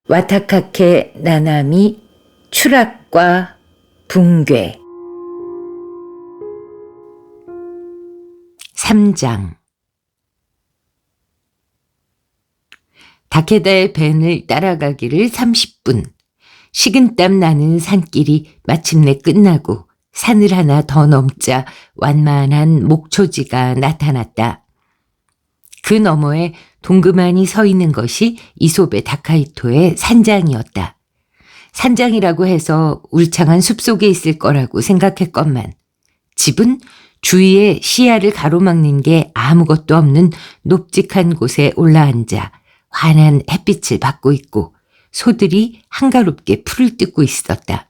와타카케 나나미 추락과 붕괴 3장 다케다의 밴을 따라가기를 30분. 식은땀 나는 산길이 마침내 끝나고 산을 하나 더 넘자 완만한 목초지가 나타났다. 그 너머에 동그만히 서 있는 것이 이소베 다카이토의 산장이었다. 산장이라고 해서 울창한 숲속에 있을 거라고 생각했건만 집은 주위에 시야를 가로막는 게 아무것도 없는 높직한 곳에 올라앉아 환한 햇빛을 받고 있고 소들이 한가롭게 풀을 뜯고 있었다.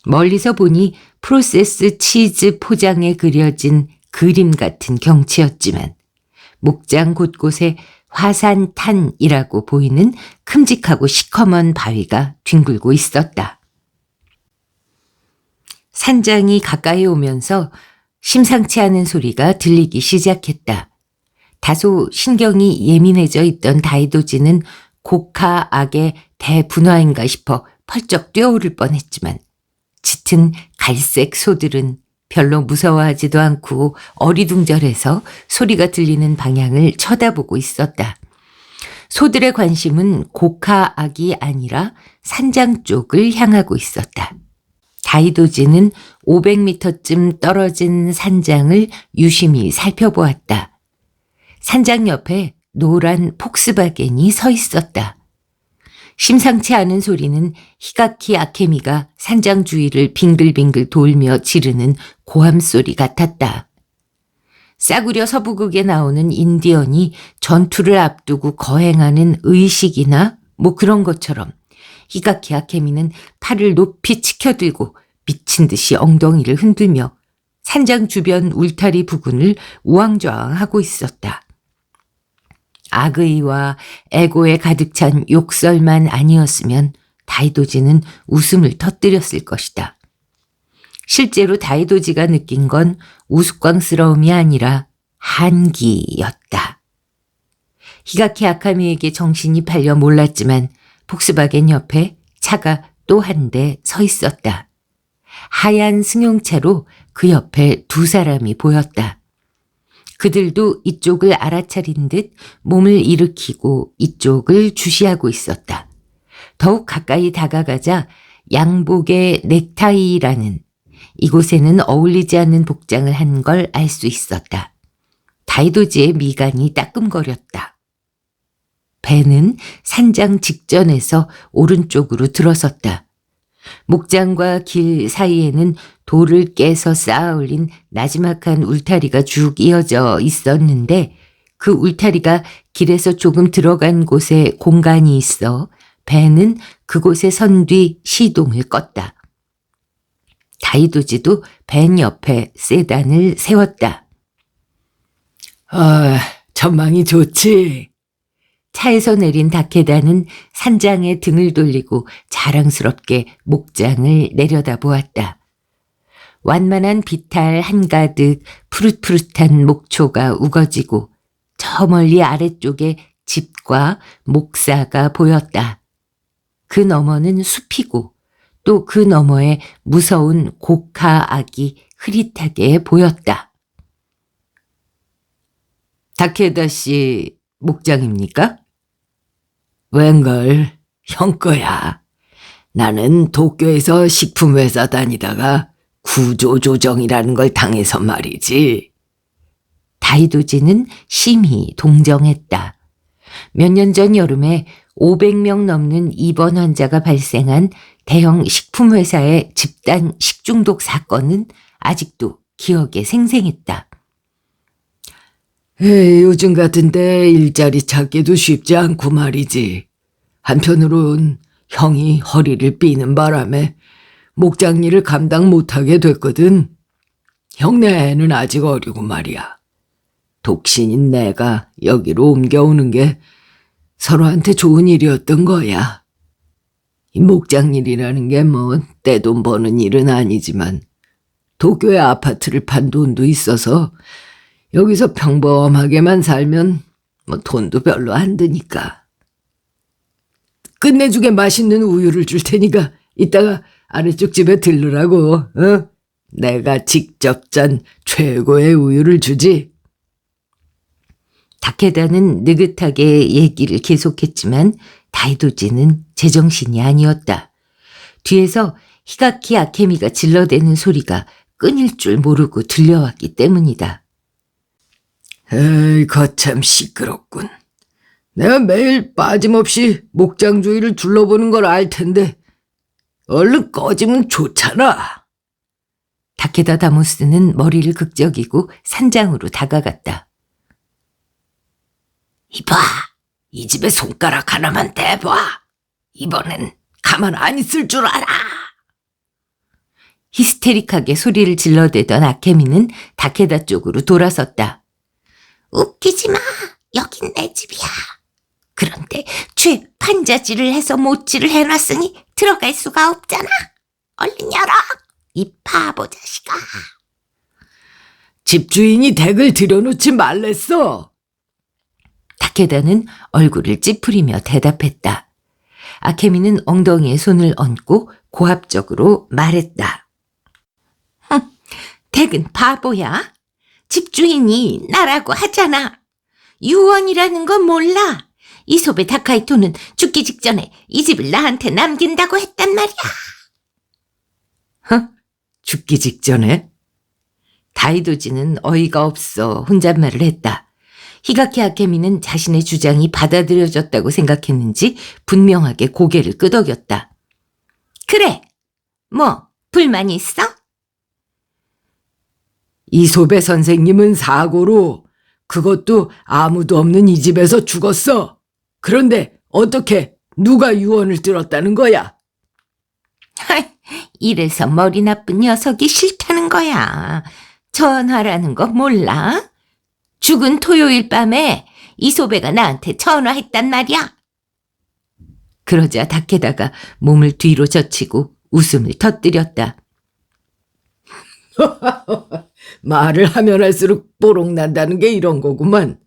멀리서 보니 프로세스 치즈 포장에 그려진 그림 같은 경치였지만 목장 곳곳에 화산탄이라고 보이는 큼직하고 시커먼 바위가 뒹굴고 있었다. 산장이 가까이 오면서 심상치 않은 소리가 들리기 시작했다. 다소 신경이 예민해져 있던 다이도지는 고카 악의 대분화인가 싶어 펄쩍 뛰어오를 뻔했지만 짙은 갈색 소들은 별로 무서워하지도 않고 어리둥절해서 소리가 들리는 방향을 쳐다보고 있었다. 소들의 관심은 고카 악이 아니라 산장 쪽을 향하고 있었다. 다이도지는 500m쯤 떨어진 산장을 유심히 살펴보았다. 산장 옆에 노란 폭스바겐이 서 있었다. 심상치 않은 소리는 히가키 아케미가 산장 주위를 빙글빙글 돌며 지르는 고함소리 같았다. 싸구려 서부극에 나오는 인디언이 전투를 앞두고 거행하는 의식이나 뭐 그런 것처럼 히가키 아케미는 팔을 높이 치켜들고 미친 듯이 엉덩이를 흔들며 산장 주변 울타리 부근을 우왕좌왕하고 있었다. 악의와 애고에 가득 찬 욕설만 아니었으면 다이도지는 웃음을 터뜨렸을 것이다. 실제로 다이도지가 느낀 건 우스꽝스러움이 아니라 한기였다. 히가키 아카미에게 정신이 팔려 몰랐지만 폭스바겐 옆에 차가 또 한 대 서 있었다. 하얀 승용차로 그 옆에 두 사람이 보였다. 그들도 이쪽을 알아차린 듯 몸을 일으키고 이쪽을 주시하고 있었다. 더욱 가까이 다가가자 양복의 넥타이라는 이곳에는 어울리지 않는 복장을 한 걸 알 수 있었다. 다이도지의 미간이 따끔거렸다. 배는 산장 직전에서 오른쪽으로 들어섰다. 목장과 길 사이에는 돌을 깨서 쌓아 올린 나지막한 울타리가 쭉 이어져 있었는데 그 울타리가 길에서 조금 들어간 곳에 공간이 있어 배는 그곳에 선 뒤 시동을 껐다. 다이도지도 밴 옆에 세단을 세웠다. 전망이 좋지. 차에서 내린 다케다는 산장에 등을 돌리고 자랑스럽게 목장을 내려다보았다. 완만한 비탈 한가득 푸릇푸릇한 목초가 우거지고 저 멀리 아래쪽에 집과 목사가 보였다. 그 너머는 숲이고 또 그 너머에 무서운 고카 악이 흐릿하게 보였다. 다케다 씨 목장입니까? 웬걸, 형 거야. 나는 도쿄에서 식품회사 다니다가 구조조정이라는 걸 당해서 말이지. 다이도지는 심히 동정했다. 몇 년 전 여름에 500명 넘는 입원 환자가 발생한 대형 식품회사의 집단 식중독 사건은 아직도 기억에 생생했다. 요즘 같은데 일자리 찾기도 쉽지 않고 말이지. 한편으론 형이 허리를 삐는 바람에 목장 일을 감당 못하게 됐거든. 형네 애는 아직 어리고 말이야. 독신인 내가 여기로 옮겨오는 게 서로한테 좋은 일이었던 거야. 이 목장 일이라는 게 뭐 떼돈 버는 일은 아니지만 도쿄에 아파트를 판 돈도 있어서 여기서 평범하게만 살면 뭐 돈도 별로 안 드니까. 끝내주게 맛있는 우유를 줄 테니까 이따가 아래쪽 집에 들르라고. 어? 내가 직접 짠 최고의 우유를 주지. 다케다는 느긋하게 얘기를 계속했지만 다이도지는 제정신이 아니었다. 뒤에서 히가키 아케미가 질러대는 소리가 끊일 줄 모르고 들려왔기 때문이다. 에이, 거참 시끄럽군. 내가 매일 빠짐없이 목장 주위를 둘러보는 걸 알 텐데 얼른 꺼지면 좋잖아. 다케다 다모스는 머리를 극적이고 산장으로 다가갔다. 이봐, 이 집에 손가락 하나만 대봐. 이번엔 가만 안 있을 줄 알아. 히스테릭하게 소리를 질러대던 아케미는 다케다 쪽으로 돌아섰다. 웃기지 마. 여긴 내 집이야. 그런데 죄 판자질을 해서 못질을 해놨으니 들어갈 수가 없잖아. 얼른 열어. 이 바보 자식아. 집주인이 댁을 들여놓지 말랬어. 다케다는 얼굴을 찌푸리며 대답했다. 아케미는 엉덩이에 손을 얹고 고압적으로 말했다. 댁은 바보야. 집주인이 나라고 하잖아. 유언이라는 건 몰라. 이소베 다카이토는 죽기 직전에 이 집을 나한테 남긴다고 했단 말이야. 죽기 직전에? 다이도지는 어이가 없어 혼잣말을 했다. 히가키 아케미는 자신의 주장이 받아들여졌다고 생각했는지 분명하게 고개를 끄덕였다. 그래, 뭐 불만 있어? 이소배 선생님은 사고로 그것도 아무도 없는 이 집에서 죽었어. 그런데 어떻게 누가 유언을 들었다는 거야? 이래서 머리 나쁜 녀석이 싫다는 거야. 전화라는 거 몰라? 죽은 토요일 밤에 이소배가 나한테 전화했단 말이야. 그러자 다케다가 몸을 뒤로 젖히고 웃음을 터뜨렸다. 말을 하면 할수록 뽀록 난다는 게 이런 거구만.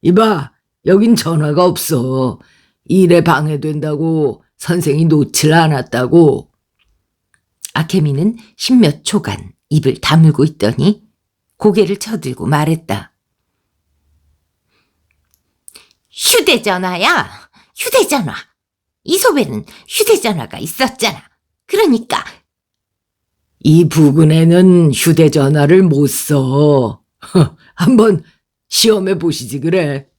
이봐, 여긴 전화가 없어. 일에 방해된다고 선생이 놓질 않았다고. 아케미는 십몇 초간 입을 다물고 있더니 고개를 쳐들고 말했다. 휴대전화야. 휴대전화. 이소배는 휴대전화가 있었잖아. 그러니까. 이 부근에는 휴대전화를 못 써. 한번 시험해 보시지 그래.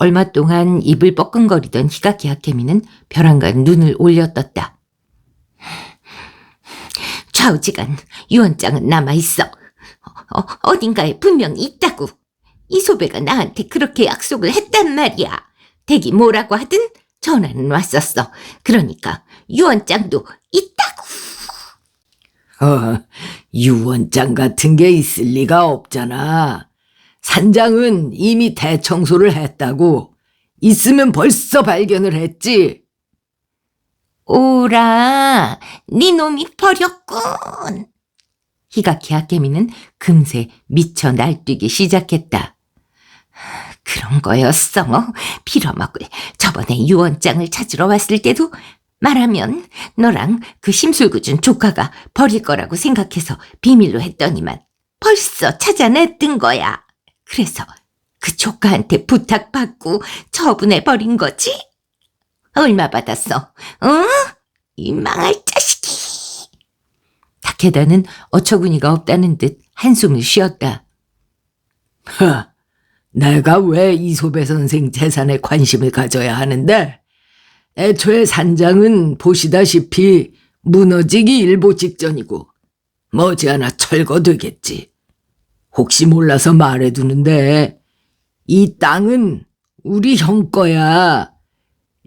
얼마 동안 입을 뻐끔거리던 히가키 아케미는 벼랑간 눈을 올려떴다. 좌우지간 유언장은 남아있어. 어딘가에 분명히 있다고. 이소배가 나한테 그렇게 약속을 했단 말이야. 댁이 뭐라고 하든 전화는 왔었어. 그러니까 유언장도 있다고. 유언장 같은 게 있을 리가 없잖아. 산장은 이미 대청소를 했다고. 있으면 벌써 발견을 했지. 오라, 네 놈이 버렸군. 히가키 아케미는 금세 미쳐 날뛰기 시작했다. 그런 거였어. 빌어먹을. 저번에 유언장을 찾으러 왔을 때도 말하면 너랑 그 심술궂은 조카가 버릴 거라고 생각해서 비밀로 했더니만 벌써 찾아냈던 거야. 그래서 그 조카한테 부탁받고 처분해버린 거지? 얼마 받았어? 응? 이 망할 자식이. 다케다는 어처구니가 없다는 듯 한숨을 쉬었다. 내가 왜 이소배 선생 재산에 관심을 가져야 하는데? 애초에 산장은 보시다시피 무너지기 일보 직전이고 머지않아 철거되겠지. 혹시 몰라서 말해두는데 이 땅은 우리 형 거야.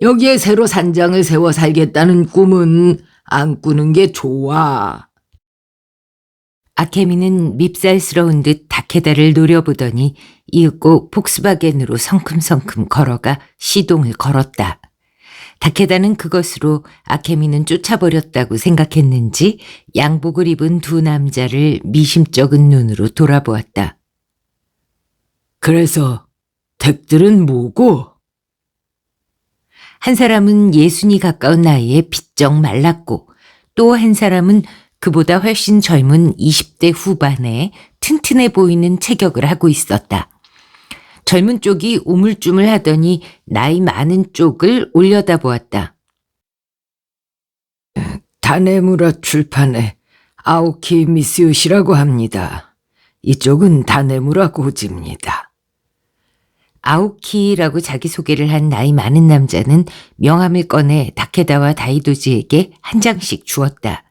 여기에 새로 산장을 세워 살겠다는 꿈은 안 꾸는 게 좋아. 아케미는 밉살스러운 듯 다케다를 노려보더니 이윽고 폭스바겐으로 성큼성큼 걸어가 시동을 걸었다. 다케다는 그것으로 아케미는 쫓아버렸다고 생각했는지 양복을 입은 두 남자를 미심쩍은 눈으로 돌아보았다. 그래서 댁들은 뭐고? 한 사람은 예순이 가까운 나이에 비쩍 말랐고 또 한 사람은 그보다 훨씬 젊은 20대 후반에 튼튼해 보이는 체격을 하고 있었다. 젊은 쪽이 우물쭈물 하더니 나이 많은 쪽을 올려다보았다. 다네무라 출판의 아오키 미스요시라고 합니다. 이쪽은 다네무라 고지입니다. 아오키라고 자기소개를 한 나이 많은 남자는 명함을 꺼내 다케다와 다이도지에게 한 장씩 주었다.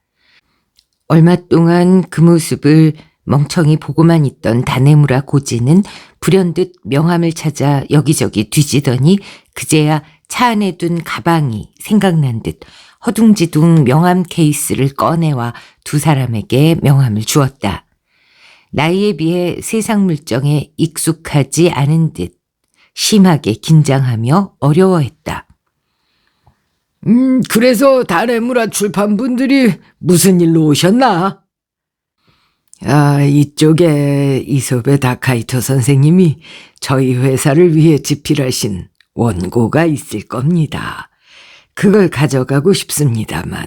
얼마 동안 그 모습을 멍청이 보고만 있던 다네무라 고지는 불현듯 명함을 찾아 여기저기 뒤지더니 그제야 차 안에 둔 가방이 생각난 듯 허둥지둥 명함 케이스를 꺼내와 두 사람에게 명함을 주었다. 나이에 비해 세상 물정에 익숙하지 않은 듯 심하게 긴장하며 어려워했다. 그래서 다네무라 출판분들이 무슨 일로 오셨나? 이쪽에 이솝의 다카이토 선생님이 저희 회사를 위해 집필하신 원고가 있을 겁니다. 그걸 가져가고 싶습니다만.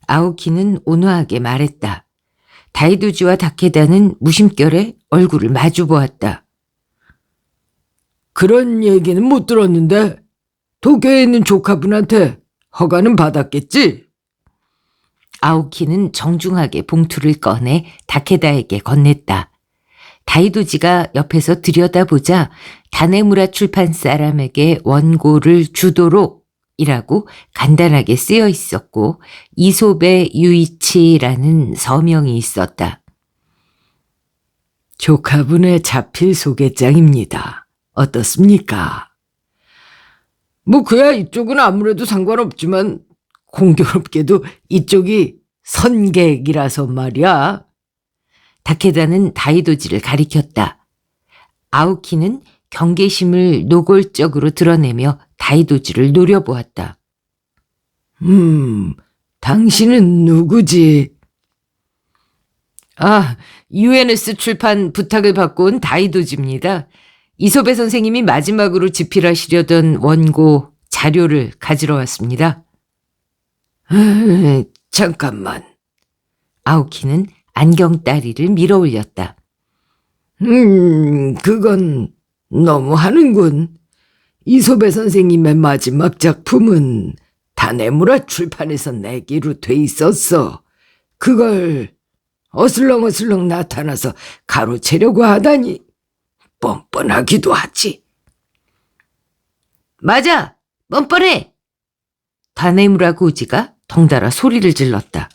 아오키는 온화하게 말했다. 다이도지와 다케다는 무심결에 얼굴을 마주 보았다. 그런 얘기는 못 들었는데 도쿄에 있는 조카분한테 허가는 받았겠지? 아오키는 정중하게 봉투를 꺼내 다케다에게 건넸다. 다이도지가 옆에서 들여다보자 다네무라 출판 사람에게 원고를 주도록 이라고 간단하게 쓰여 있었고 이솝의 유이치라는 서명이 있었다. 조카분의 자필 소개장입니다. 어떻습니까? 그야 이쪽은 아무래도 상관없지만 공교롭게도 이쪽이 선객이라서 말이야. 다케다는 다이도지를 가리켰다. 아오키는 경계심을 노골적으로 드러내며 다이도지를 노려보았다. 당신은 누구지? UNS 출판 부탁을 받고 온 다이도지입니다. 이솝의 선생님이 마지막으로 집필하시려던 원고 자료를 가지러 왔습니다. 잠깐만. 아오키는 안경다리를 밀어 올렸다. 그건 너무 하는군. 이솝의 선생님의 마지막 작품은 다네무라 출판에서 내기로 돼 있었어. 그걸 어슬렁어슬렁 나타나서 가로채려고 하다니 뻔뻔하기도 하지. 맞아! 뻔뻔해! 다네무라 고지가 덩달아 소리를 질렀다.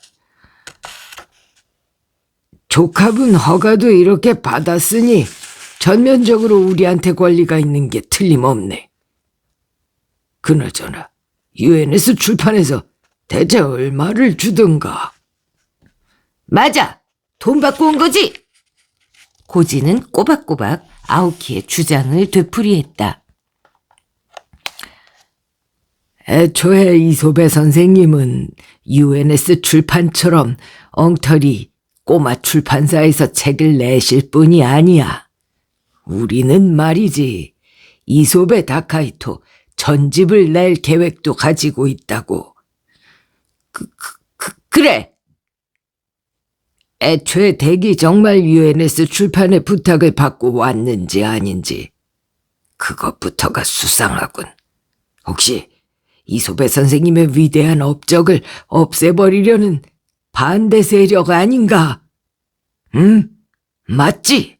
조카분 허가도 이렇게 받았으니 전면적으로 우리한테 권리가 있는 게 틀림없네. 그나저나 UNS 출판에서 대체 얼마를 주던가? 맞아! 돈 받고 온 거지! 고지는 꼬박꼬박 아오키의 주장을 되풀이했다. 애초에 이솝의 선생님은 UNS 출판처럼 엉터리 꼬마 출판사에서 책을 내실 뿐이 아니야. 우리는 말이지, 이솝의 다카이토 전집을 낼 계획도 가지고 있다고. 그래! 애초에 댁이 정말 UNS 출판의 부탁을 받고 왔는지 아닌지 그것부터가 수상하군. 혹시 이솝의 선생님의 위대한 업적을 없애버리려는 반대 세력 아닌가? 맞지?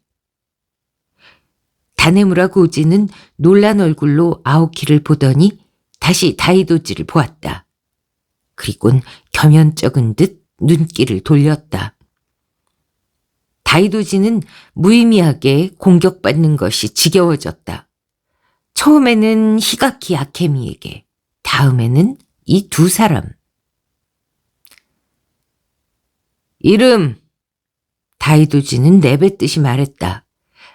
다네무라 고지는 놀란 얼굴로 아오키를 보더니 다시 다이도지를 보았다. 그리곤 겸연쩍은 듯 눈길을 돌렸다. 다이도지는 무의미하게 공격받는 것이 지겨워졌다. 처음에는 히가키 아케미에게, 다음에는 이 두 사람. 이름! 다이도지는 내뱉듯이 말했다.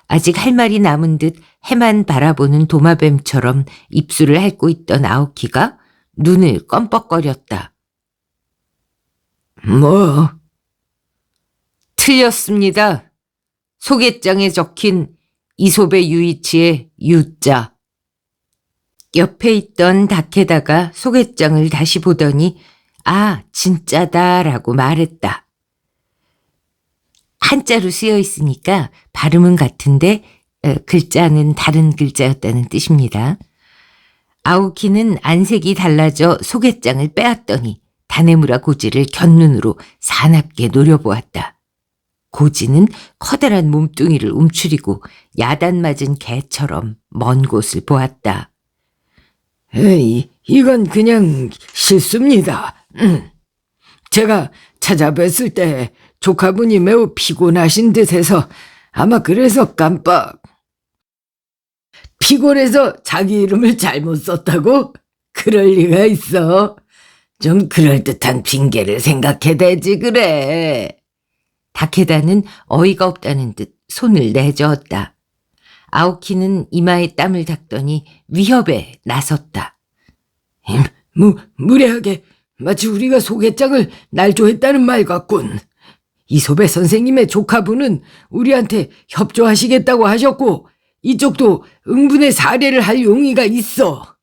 아직 할 말이 남은 듯 해만 바라보는 도마뱀처럼 입술을 핥고 있던 아오키가 눈을 껌뻑거렸다. 뭐? 틀렸습니다. 소개장에 적힌 이솝의 유이치의 유자. 옆에 있던 다케다가 소개장을 다시 보더니 아, 진짜다라고 말했다. 한자로 쓰여 있으니까 발음은 같은데 글자는 다른 글자였다는 뜻입니다. 아오키는 안색이 달라져 소개장을 빼앗더니 다네무라 고지를 곁눈으로 사납게 노려보았다. 고지는 커다란 몸뚱이를 움츠리고 야단 맞은 개처럼 먼 곳을 보았다. 에이, 이건 그냥 실수입니다. 제가 찾아뵀을 때 조카분이 매우 피곤하신 듯해서 아마 그래서 깜빡. 피곤해서 자기 이름을 잘못 썼다고? 그럴 리가 있어. 좀 그럴듯한 핑계를 생각해대지 그래. 다케다는 어이가 없다는 듯 손을 내저었다. 아오키는 이마에 땀을 닦더니 위협에 나섰다. 무례하게 마치 우리가 소개장을 날조했다는 말 같군. 이소배 선생님의 조카분은 우리한테 협조하시겠다고 하셨고 이쪽도 응분의 사례를 할 용의가 있어.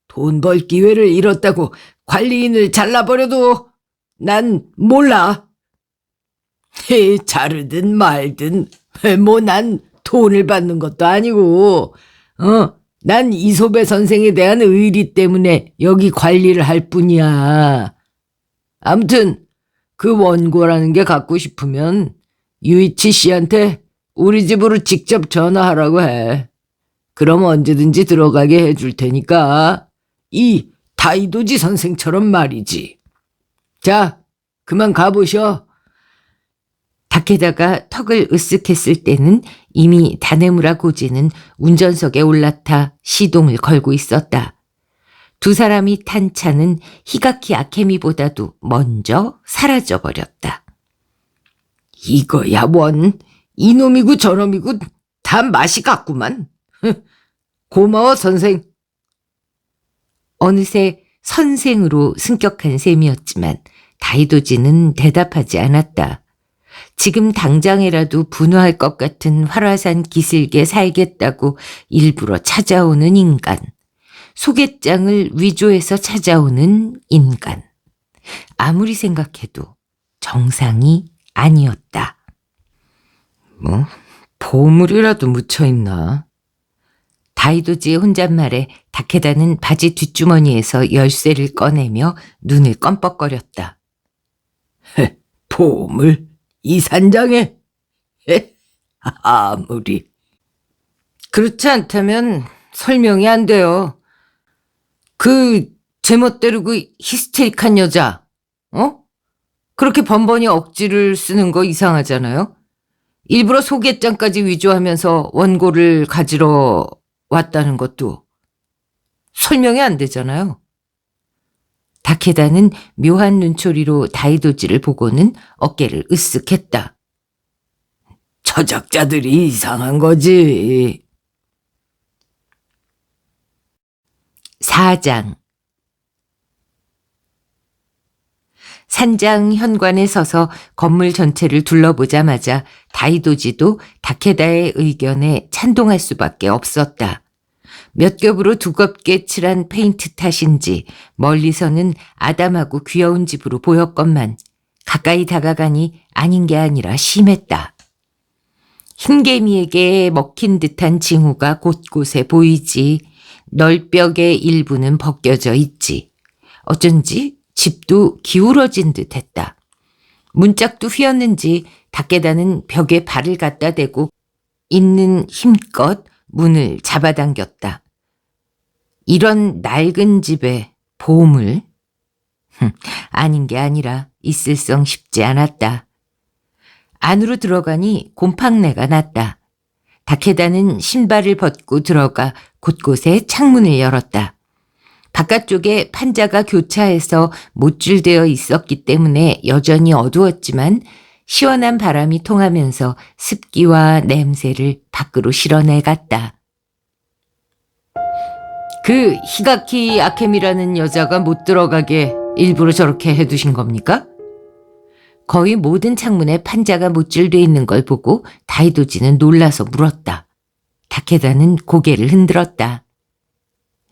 돈 벌 기회를 잃었다고 관리인을 잘라버려도 난 몰라. 자르든 말든 뭐 난 돈을 받는 것도 아니고 난 이소배 선생에 대한 의리 때문에 여기 관리를 할 뿐이야. 아무튼 그 원고라는 게 갖고 싶으면 유이치 씨한테 우리 집으로 직접 전화하라고 해. 그럼 언제든지 들어가게 해줄 테니까. 이 다이도지 선생처럼 말이지. 자, 그만 가보셔. 다케다가 턱을 으쓱했을 때는 이미 다네무라 고지는 운전석에 올라타 시동을 걸고 있었다. 두 사람이 탄 차는 히가키 아케미보다도 먼저 사라져버렸다. 이거야 원. 이놈이고 저놈이고 다 맛이 같구만. 고마워 선생. 어느새 선생으로 승격한 셈이었지만 다이도지는 대답하지 않았다. 지금 당장이라도 분화할 것 같은 활화산 기슭에 살겠다고 일부러 찾아오는 인간. 소개장을 위조해서 찾아오는 인간. 아무리 생각해도 정상이 아니었다. 뭐 보물이라도 묻혀있나? 다이도지의 혼잣말에 다케다는 바지 뒷주머니에서 열쇠를 꺼내며 눈을 껌뻑거렸다. 보물? 이 산장에? 아무리. 그렇지 않다면 설명이 안 돼요. 그 제멋대로 그 히스테릭한 여자, 그렇게 번번이 억지를 쓰는 거 이상하잖아요? 일부러 소개장까지 위조하면서 원고를 가지러 왔다는 것도 설명이 안 되잖아요. 다케다는 묘한 눈초리로 다이도지를 보고는 어깨를 으쓱했다. 저작자들이 이상한 거지. 4장. 산장 현관에 서서 건물 전체를 둘러보자마자 다이도지도 다케다의 의견에 찬동할 수밖에 없었다. 몇 겹으로 두껍게 칠한 페인트 탓인지 멀리서는 아담하고 귀여운 집으로 보였건만 가까이 다가가니 아닌 게 아니라 심했다. 흰개미에게 먹힌 듯한 징후가 곳곳에 보이지. 널벽의 일부는 벗겨져 있지. 어쩐지 집도 기울어진 듯 했다. 문짝도 휘었는지 다케다는 벽에 발을 갖다 대고 있는 힘껏 문을 잡아당겼다. 이런 낡은 집에 보물? 아닌 게 아니라 있을성 싶지 않았다. 안으로 들어가니 곰팡내가 났다. 다케다는 신발을 벗고 들어가 곳곳에 창문을 열었다. 바깥쪽에 판자가 교차해서 못줄되어 있었기 때문에 여전히 어두웠지만 시원한 바람이 통하면서 습기와 냄새를 밖으로 실어내갔다. 그 히가키 아케미라는 여자가 못 들어가게 일부러 저렇게 해두신 겁니까? 거의 모든 창문에 판자가 못줄돼 있는 걸 보고 다이도지는 놀라서 물었다. 다케다는 고개를 흔들었다.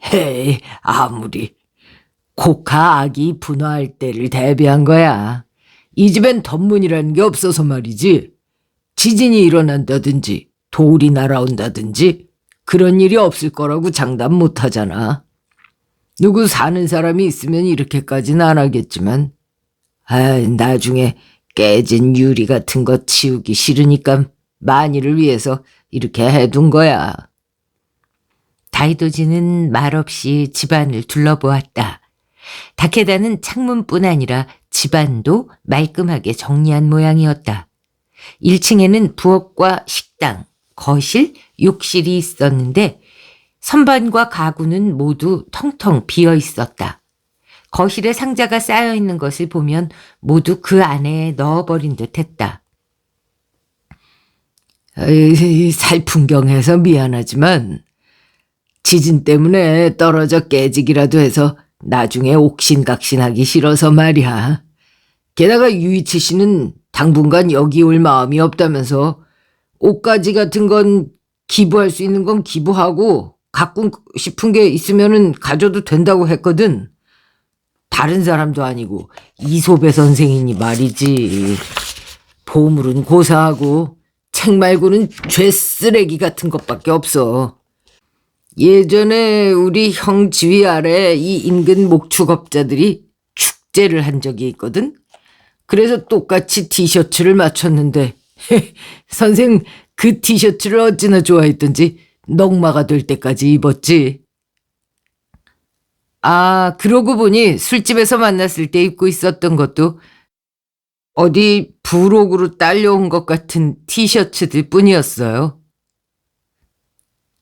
헤이, 아무리. 코카 아기 분화할 때를 대비한 거야. 이 집엔 덧문이라는 게 없어서 말이지. 지진이 일어난다든지 돌이 날아온다든지 그런 일이 없을 거라고 장담 못 하잖아. 누구 사는 사람이 있으면 이렇게까지는 안 하겠지만 나중에 깨진 유리 같은 거 치우기 싫으니까 만일을 위해서 이렇게 해둔 거야. 다이도지는 말없이 집안을 둘러보았다. 다케다는 창문뿐 아니라 집안도 말끔하게 정리한 모양이었다. 1층에는 부엌과 식당, 거실, 욕실이 있었는데 선반과 가구는 모두 텅텅 비어 있었다. 거실에 상자가 쌓여 있는 것을 보면 모두 그 안에 넣어버린 듯 했다. 살풍경해서 미안하지만 지진 때문에 떨어져 깨지기라도 해서 나중에 옥신각신하기 싫어서 말이야. 게다가 유이치 씨는 당분간 여기 올 마음이 없다면서 옷가지 같은 건 기부할 수 있는 건 기부하고 갖고 싶은 게 있으면은 가져도 된다고 했거든. 다른 사람도 아니고 이솝의 선생이니 말이지. 보물은 고사하고 책 말고는 죄쓰레기 같은 것밖에 없어. 예전에 우리 형 지휘 아래 이 인근 목축업자들이 축제를 한 적이 있거든. 그래서 똑같이 티셔츠를 맞췄는데 선생 그 티셔츠를 어찌나 좋아했던지 넉마가 될 때까지 입었지. 아, 그러고 보니 술집에서 만났을 때 입고 있었던 것도 어디 부록으로 딸려온 것 같은 티셔츠들 뿐이었어요.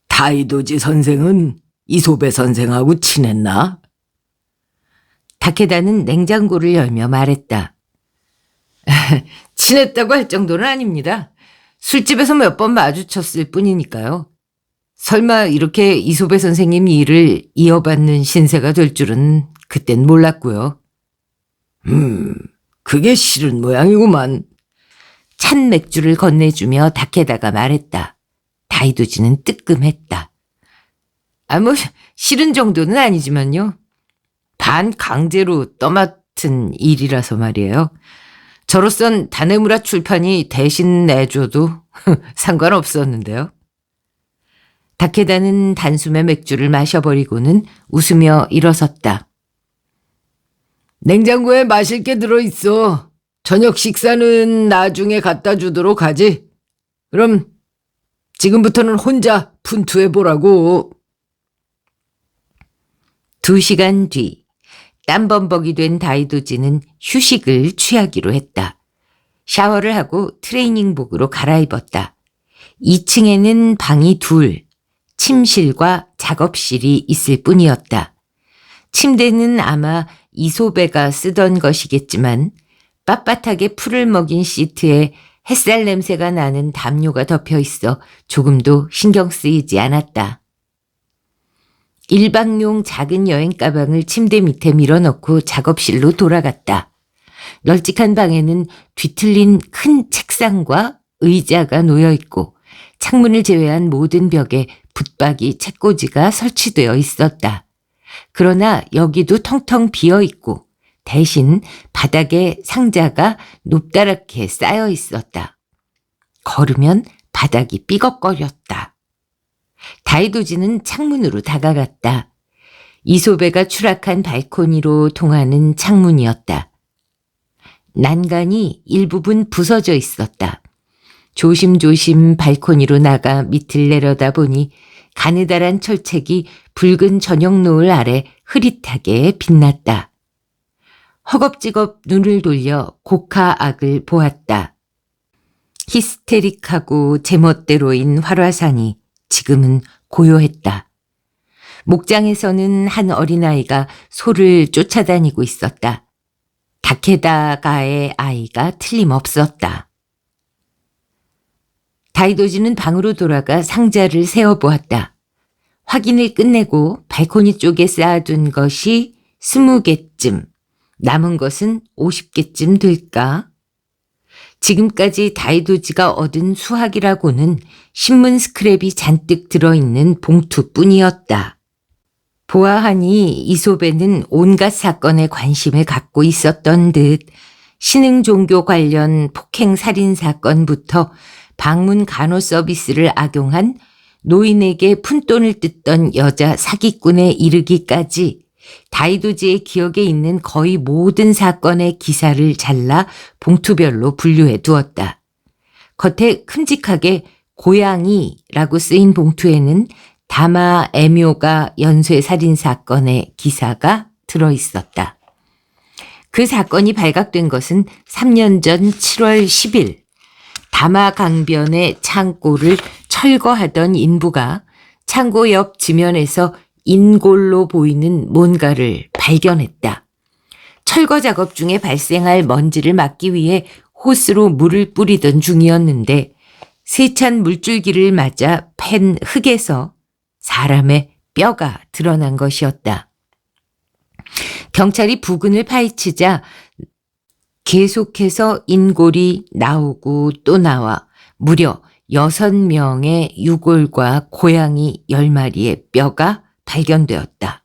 다이도지 선생은 이솝의 선생하고 친했나? 다케다는 냉장고를 열며 말했다. 친했다고 할 정도는 아닙니다. 술집에서 몇 번 마주쳤을 뿐이니까요. 설마 이렇게 이솝의 선생님 일을 이어받는 신세가 될 줄은 그땐 몰랐고요. 그게 싫은 모양이구만. 찬 맥주를 건네주며 다케다가 말했다. 다이도지는 뜨끔했다. 싫은 정도는 아니지만요. 반강제로 떠맡은 일이라서 말이에요. 저로선 다네무라 출판이 대신 내줘도 상관없었는데요. 다케다는 단숨에 맥주를 마셔버리고는 웃으며 일어섰다. 냉장고에 마실 게 들어있어. 저녁 식사는 나중에 갖다 주도록 하지. 그럼 지금부터는 혼자 분투해보라고. 2시간 뒤 땀범벅이 된 다이도지는 휴식을 취하기로 했다. 샤워를 하고 트레이닝복으로 갈아입었다. 2층에는 방이 둘, 침실과 작업실이 있을 뿐이었다. 침대는 아마 이솝애가 쓰던 것이겠지만 빳빳하게 풀을 먹인 시트에 햇살 냄새가 나는 담요가 덮여 있어 조금도 신경 쓰이지 않았다. 일박용 작은 여행 가방을 침대 밑에 밀어넣고 작업실로 돌아갔다. 널찍한 방에는 뒤틀린 큰 책상과 의자가 놓여 있고 창문을 제외한 모든 벽에 붙박이 책꽂이가 설치되어 있었다. 그러나 여기도 텅텅 비어 있고 대신 바닥에 상자가 높다랗게 쌓여 있었다. 걸으면 바닥이 삐걱거렸다. 다이도지는 창문으로 다가갔다. 이솝애가 추락한 발코니로 통하는 창문이었다. 난간이 일부분 부서져 있었다. 조심조심 발코니로 나가 밑을 내려다보니 가느다란 철책이 붉은 저녁 노을 아래 흐릿하게 빛났다. 허겁지겁 눈을 돌려 고카악을 보았다. 히스테릭하고 제멋대로인 활화산이 지금은 고요했다. 목장에서는 한 어린아이가 소를 쫓아다니고 있었다. 다케다가의 아이가 틀림없었다. 다이도지는 방으로 돌아가 상자를 세어보았다. 확인을 끝내고 발코니 쪽에 쌓아둔 것이 20개쯤, 남은 것은 50개쯤 될까? 지금까지 다이도지가 얻은 수확이라고는 신문 스크랩이 잔뜩 들어있는 봉투뿐이었다. 보아하니 이솝에는 온갖 사건에 관심을 갖고 있었던 듯 신흥 종교 관련 폭행 살인 사건부터 방문 간호 서비스를 악용한 노인에게 푼돈을 뜯던 여자 사기꾼에 이르기까지 다이도지의 기억에 있는 거의 모든 사건의 기사를 잘라 봉투별로 분류해 두었다. 겉에 큼직하게 고양이라고 쓰인 봉투에는 다마 애묘가 연쇄 살인 사건의 기사가 들어있었다. 그 사건이 발각된 것은 3년 전 7월 10일 다마 강변의 창고를 철거하던 인부가 창고 옆 지면에서 인골로 보이는 뭔가를 발견했다. 철거 작업 중에 발생할 먼지를 막기 위해 호스로 물을 뿌리던 중이었는데 세찬 물줄기를 맞아 팬 흙에서 사람의 뼈가 드러난 것이었다. 경찰이 부근을 파헤치자 계속해서 인골이 나오고 또 나와 무려 6명의 유골과 고양이 10마리의 뼈가 발견되었다.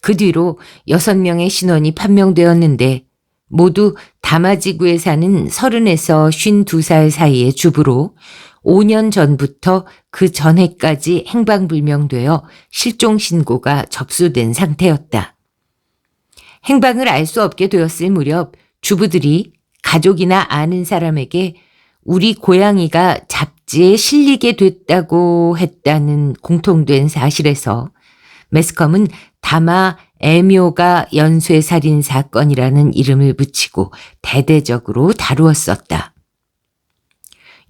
그 뒤로 6명의 신원이 판명되었는데 모두 다마지구에 사는 30에서 52살 사이의 주부로 5년 전부터 그 전해까지 행방불명되어 실종 신고가 접수된 상태였다. 행방을 알 수 없게 되었을 무렵 주부들이 가족이나 아는 사람에게 우리 고양이가 잡지에 실리게 됐다고 했다는 공통된 사실에서 매스컴은 다마 애묘가 연쇄살인 사건이라는 이름을 붙이고 대대적으로 다루었었다.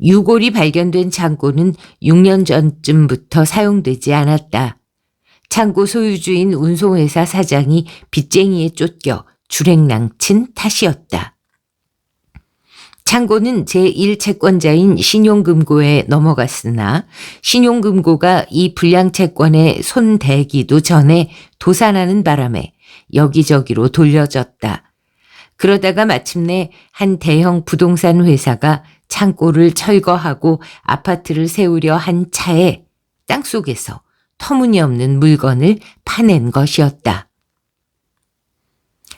유골이 발견된 창고는 6년 전쯤부터 사용되지 않았다. 창고 소유주인 운송회사 사장이 빚쟁이에 쫓겨 주랭랑친 탓이었다. 창고는 제1채권자인 신용금고에 넘어갔으나 신용금고가 이 불량채권에 손대기도 전에 도산하는 바람에 여기저기로 돌려졌다. 그러다가 마침내 한 대형 부동산 회사가 창고를 철거하고 아파트를 세우려 한 차에 땅속에서 터무니없는 물건을 파낸 것이었다.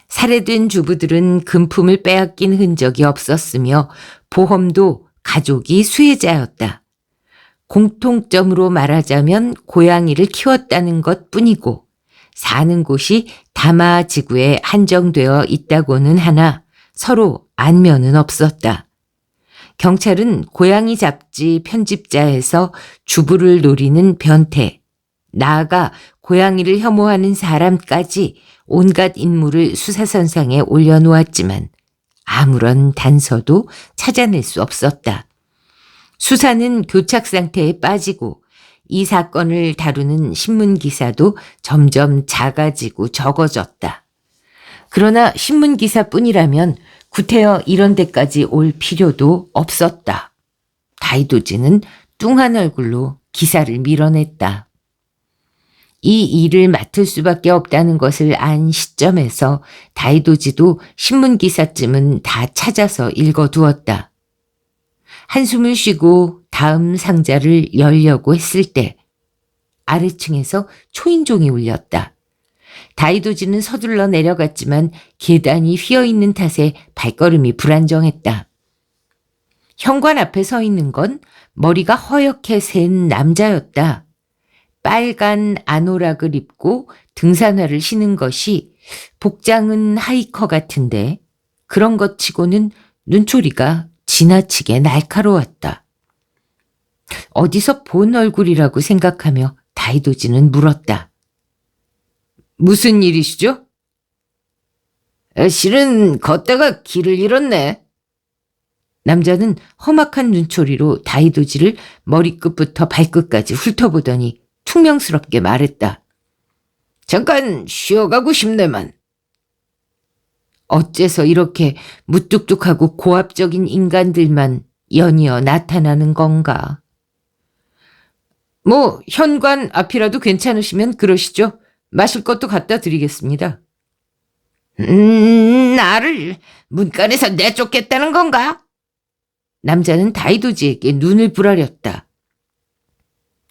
살해된 주부들은 금품을 빼앗긴 흔적이 없었으며 보험도 가족이 수혜자였다. 공통점으로 말하자면 고양이를 키웠다는 것뿐이고 사는 곳이 다마지구에 한정되어 있다고는 하나 서로 안면은 없었다. 경찰은 고양이 잡지 편집자에서 주부를 노리는 변태, 나아가 고양이를 혐오하는 사람까지 온갖 인물을 수사선상에 올려놓았지만 아무런 단서도 찾아낼 수 없었다. 수사는 교착 상태에 빠지고 이 사건을 다루는 신문기사도 점점 작아지고 적어졌다. 그러나 신문기사뿐이라면 구태여 이런 데까지 올 필요도 없었다. 다이도지는 뚱한 얼굴로 기사를 밀어냈다. 이 일을 맡을 수밖에 없다는 것을 안 시점에서 다이도지도 신문기사쯤은 다 찾아서 읽어두었다. 한숨을 쉬고 다음 상자를 열려고 했을 때 아래층에서 초인종이 울렸다. 다이도지는 서둘러 내려갔지만 계단이 휘어있는 탓에 발걸음이 불안정했다. 현관 앞에 서 있는 건 머리가 허옇게 센 남자였다. 빨간 아노락을 입고 등산화를 신은 것이 복장은 하이커 같은데 그런 것 치고는 눈초리가 지나치게 날카로웠다. 어디서 본 얼굴이라고 생각하며 다이도지는 물었다. 무슨 일이시죠? 실은 걷다가 길을 잃었네. 남자는 험악한 눈초리로 다이도지를 머리끝부터 발끝까지 훑어보더니 퉁명스럽게 말했다. 잠깐 쉬어가고 싶네만. 어째서 이렇게 무뚝뚝하고 고압적인 인간들만 연이어 나타나는 건가? 뭐 현관 앞이라도 괜찮으시면 그러시죠. 마실 것도 갖다 드리겠습니다. 나를 문간에서 내쫓겠다는 건가? 남자는 다이도지에게 눈을 부라렸다.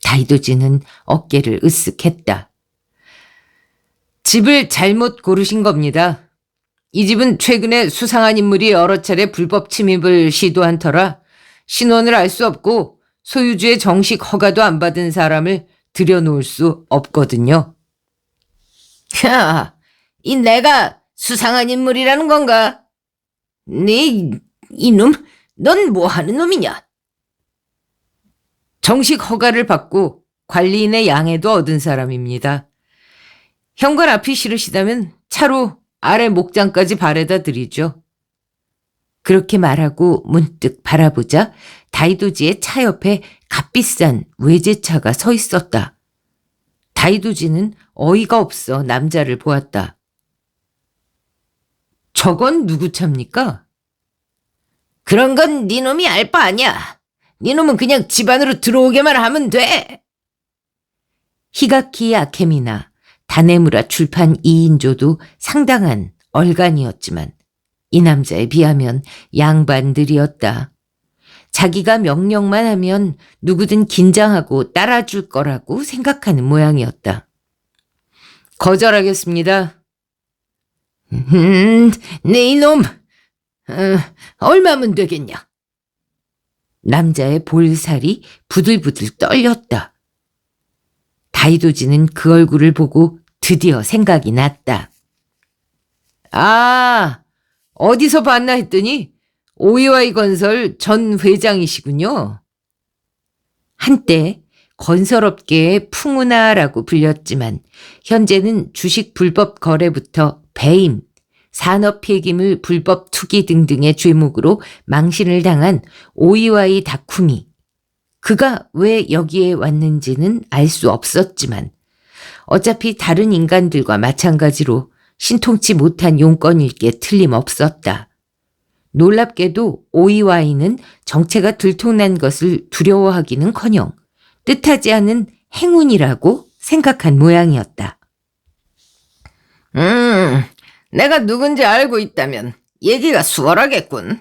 다이도지는 어깨를 으쓱했다. 집을 잘못 고르신 겁니다. 이 집은 최근에 수상한 인물이 여러 차례 불법 침입을 시도한 터라 신원을 알 수 없고 소유주의 정식 허가도 안 받은 사람을 들여놓을 수 없거든요. 야, 이 내가 수상한 인물이라는 건가? 이놈, 넌 뭐 하는 놈이냐? 정식 허가를 받고 관리인의 양해도 얻은 사람입니다. 현관 앞이 싫으시다면 차로 아래 목장까지 바래다 드리죠. 그렇게 말하고 문득 바라보자 다이도지의 차 옆에 값비싼 외제차가 서 있었다. 다이도지는 어이가 없어 남자를 보았다. 저건 누구 차입니까? 그런 건 네 놈이 알 바 아니야. 네 놈은 그냥 집 안으로 들어오게만 하면 돼. 히가키 아케미나 다네무라 출판 2인조도 상당한 얼간이었지만 이 남자에 비하면 양반들이었다. 자기가 명령만 하면 누구든 긴장하고 따라줄 거라고 생각하는 모양이었다. 거절하겠습니다. 네 이놈, 얼마면 되겠냐? 남자의 볼살이 부들부들 떨렸다. 다이도지는 그 얼굴을 보고 드디어 생각이 났다. 아, 어디서 봤나 했더니 오이와이 건설 전 회장이시군요. 한때 건설업계의 풍운하라고 불렸지만 현재는 주식 불법 거래부터 배임, 산업 폐기물 불법 투기 등등의 죄목으로 망신을 당한 오이와이 다쿠미. 그가 왜 여기에 왔는지는 알 수 없었지만 어차피 다른 인간들과 마찬가지로 신통치 못한 용건일 게 틀림없었다. 놀랍게도 오이와이는 정체가 들통난 것을 두려워하기는커녕 뜻하지 않은 행운이라고 생각한 모양이었다. 내가 누군지 알고 있다면 얘기가 수월하겠군.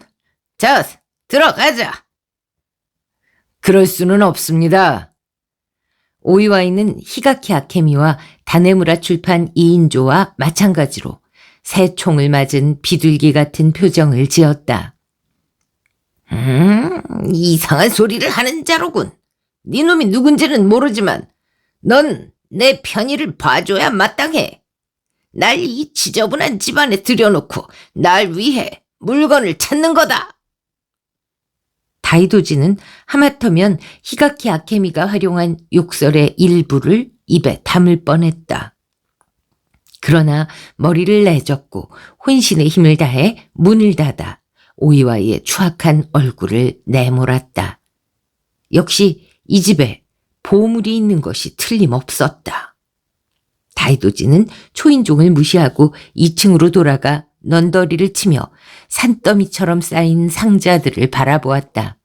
자, 들어가자. 그럴 수는 없습니다. 오이와이는 히가키 아케미와 다네무라 출판 2인조와 마찬가지로 새 총을 맞은 비둘기 같은 표정을 지었다. 이상한 소리를 하는 자로군. 네 놈이 누군지는 모르지만 넌 내 편의를 봐줘야 마땅해. 날 이 지저분한 집안에 들여놓고 날 위해 물건을 찾는 거다. 다이도지는 하마터면 히가키 아케미가 활용한 욕설의 일부를 입에 담을 뻔했다. 그러나 머리를 내젓고 혼신의 힘을 다해 문을 닫아 오이와이의 추악한 얼굴을 내몰았다. 역시 이 집에 보물이 있는 것이 틀림없었다. 다이도지는 초인종을 무시하고 2층으로 돌아가 넌더리를 치며 산더미처럼 쌓인 상자들을 바라보았다.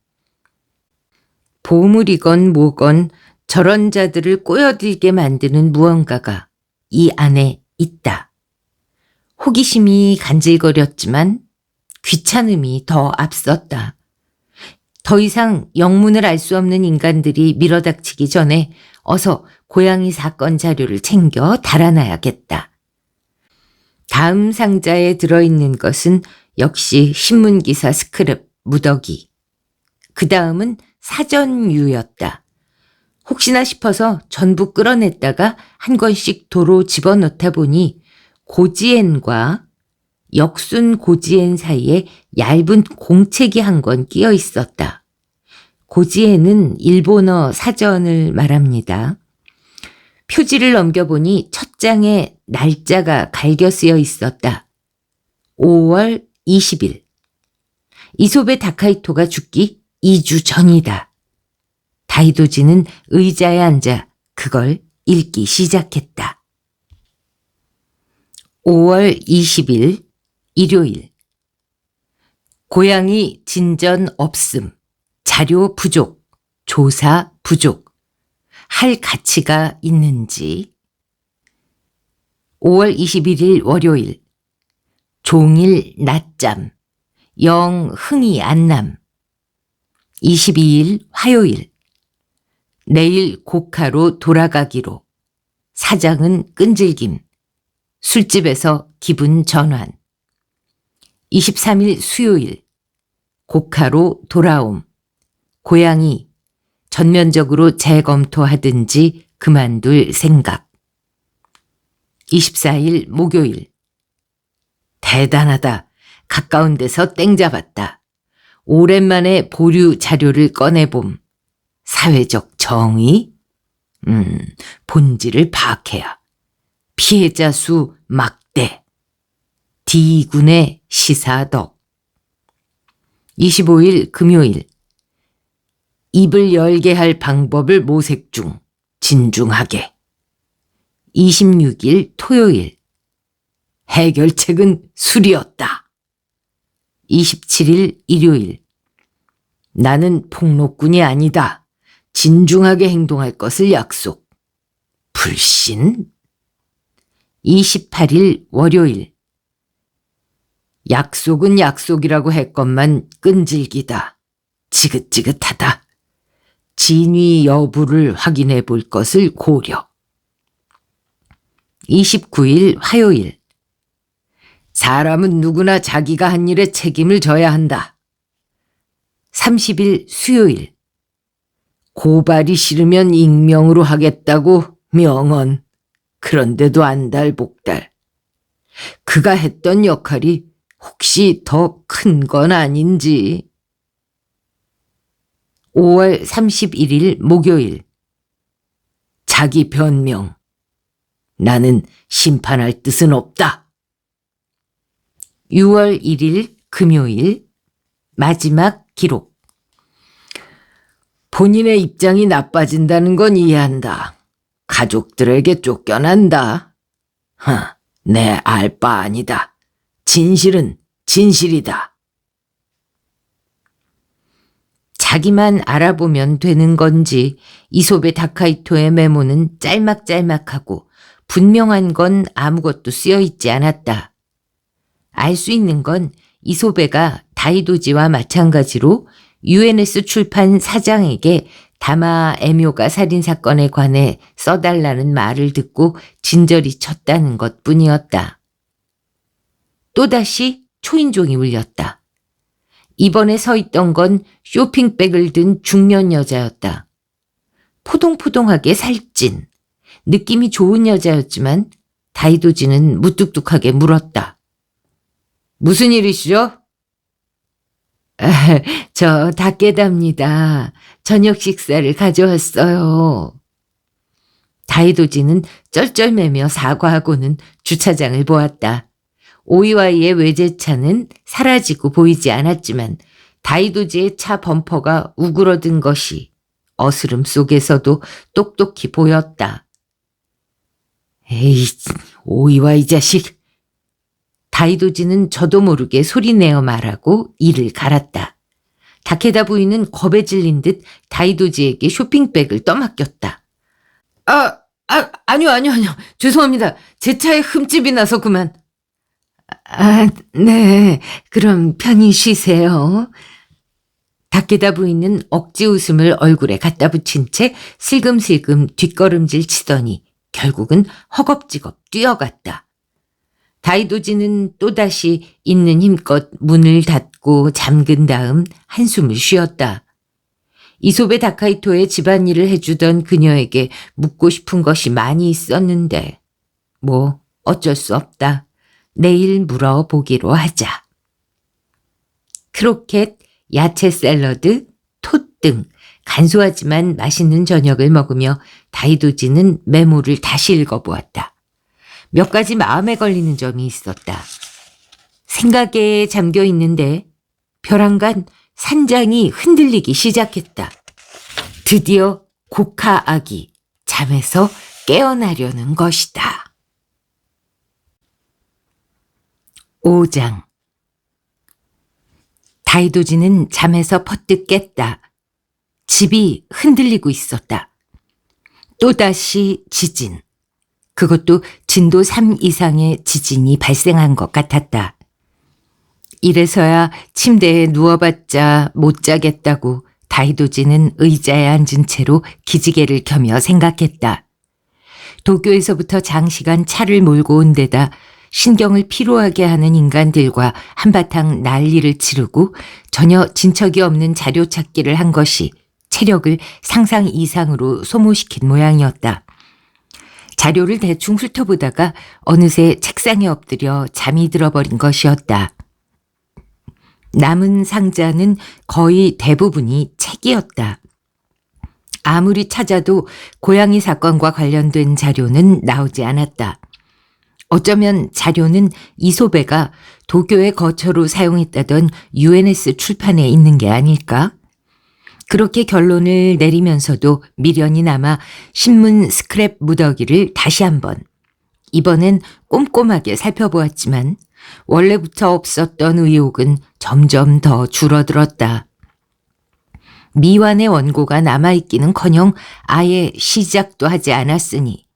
보물이건 뭐건 저런 자들을 꼬여들게 만드는 무언가가 이 안에 있다. 호기심이 간질거렸지만 귀찮음이 더 앞섰다. 더 이상 영문을 알 수 없는 인간들이 밀어닥치기 전에 어서 고양이 사건 자료를 챙겨 달아나야겠다. 다음 상자에 들어있는 것은 역시 신문기사 스크랩 무더기. 그 다음은 사전유였다. 혹시나 싶어서 전부 끌어냈다가 한 권씩 도로 집어넣다 보니 고지엔과 역순 고지엔 사이에 얇은 공책이 한 권 끼어 있었다. 고지엔은 일본어 사전을 말합니다. 표지를 넘겨보니 첫 장에 날짜가 갈겨 쓰여 있었다. 5월 20일. 이소베 다카이토가 죽기 2주 전이다. 다이도지는 의자에 앉아 그걸 읽기 시작했다. 5월 20일 일요일. 고양이 진전 없음. 자료 부족. 조사 부족. 할 가치가 있는지. 5월 21일 월요일. 종일 낮잠. 영 흥이 안 남. 22일 화요일. 내일 고카로 돌아가기로. 사장은 끈질김. 술집에서 기분 전환. 23일 수요일 고카로 돌아옴. 고양이 전면적으로 재검토하든지 그만둘 생각. 24일 목요일 대단하다. 가까운 데서 땡 잡았다. 오랜만에 보류 자료를 꺼내봄. 사회적 정의? 본질을 파악해야. 피해자 수 막대. D군의 시사덕. 25일 금요일 입을 열게 할 방법을 모색 중. 진중하게. 26일 토요일 해결책은 술이었다. 27일 일요일 나는 폭로꾼이 아니다. 진중하게 행동할 것을 약속. 불신? 28일 월요일 약속은 약속이라고 했건만 끈질기다. 지긋지긋하다. 진위 여부를 확인해 볼 것을 고려. 29일 화요일 사람은 누구나 자기가 한 일에 책임을 져야 한다. 30일 수요일 고발이 싫으면 익명으로 하겠다고 명언. 그런데도 안달복달. 그가 했던 역할이 혹시 더 큰 건 아닌지. 5월 31일 목요일 자기 변명. 나는 심판할 뜻은 없다. 6월 1일 금요일 마지막 기록. 본인의 입장이 나빠진다는 건 이해한다. 가족들에게 쫓겨난다. 내 알 바 아니다. 진실은 진실이다. 자기만 알아보면 되는 건지 이솝의 다카이토의 메모는 짤막짤막하고 분명한 건 아무것도 쓰여 있지 않았다. 알 수 있는 건 이솝애가 다이도지와 마찬가지로 UNS 출판 사장에게 다마 에묘가 살인사건에 관해 써달라는 말을 듣고 진저리 쳤다는 것뿐이었다. 또다시 초인종이 울렸다. 이번에 서 있던 건 쇼핑백을 든 중년 여자였다. 포동포동하게 살찐, 느낌이 좋은 여자였지만 다이도지는 무뚝뚝하게 물었다. 무슨 일이시죠? 저 다케다입니다. 저녁 식사를 가져왔어요. 다이도지는 쩔쩔매며 사과하고는 주차장을 보았다. 오이와이의 외제차는 사라지고 보이지 않았지만 다이도지의 차 범퍼가 우그러든 것이 어스름 속에서도 똑똑히 보였다. 에이, 오이와이 자식. 다이도지는 저도 모르게 소리내어 말하고 이를 갈았다. 다케다 부인은 겁에 질린 듯 다이도지에게 쇼핑백을 떠맡겼다. 아니요. 죄송합니다. 제 차에 흠집이 나서 그만. 네. 그럼 편히 쉬세요. 다케다 부인은 억지 웃음을 얼굴에 갖다 붙인 채 슬금슬금 뒷걸음질 치더니 결국은 허겁지겁 뛰어갔다. 다이도지는 또다시 있는 힘껏 문을 닫고 잠근 다음 한숨을 쉬었다. 이솝의 다카이토의 집안일을 해주던 그녀에게 묻고 싶은 것이 많이 있었는데 뭐 어쩔 수 없다. 내일 물어보기로 하자. 크로켓, 야채 샐러드, 톳 등 간소하지만 맛있는 저녁을 먹으며 다이도지는 메모를 다시 읽어보았다. 몇 가지 마음에 걸리는 점이 있었다. 생각에 잠겨 있는데 벼랑간 산장이 흔들리기 시작했다. 드디어 고카 아기 잠에서 깨어나려는 것이다. 5장. 다이도지는 잠에서 퍼뜩 깼다. 집이 흔들리고 있었다. 또다시 지진. 그것도 진도 3 이상의 지진이 발생한 것 같았다. 이래서야 침대에 누워봤자 못 자겠다고 다이도지는 의자에 앉은 채로 기지개를 켜며 생각했다. 도쿄에서부터 장시간 차를 몰고 온 데다 신경을 피로하게 하는 인간들과 한바탕 난리를 치르고 전혀 진척이 없는 자료 찾기를 한 것이 체력을 상상 이상으로 소모시킨 모양이었다. 자료를 대충 훑어보다가 어느새 책상에 엎드려 잠이 들어버린 것이었다. 남은 상자는 거의 대부분이 책이었다. 아무리 찾아도 고양이 사건과 관련된 자료는 나오지 않았다. 어쩌면 자료는 이소배가 도쿄의 거처로 사용했다던 UNS 출판에 있는 게 아닐까? 그렇게 결론을 내리면서도 미련이 남아 신문 스크랩 무더기를 다시 한번, 이번엔 꼼꼼하게 살펴보았지만 원래부터 없었던 의혹은 점점 더 줄어들었다. 미완의 원고가 남아있기는커녕 아예 시작도 하지 않았으니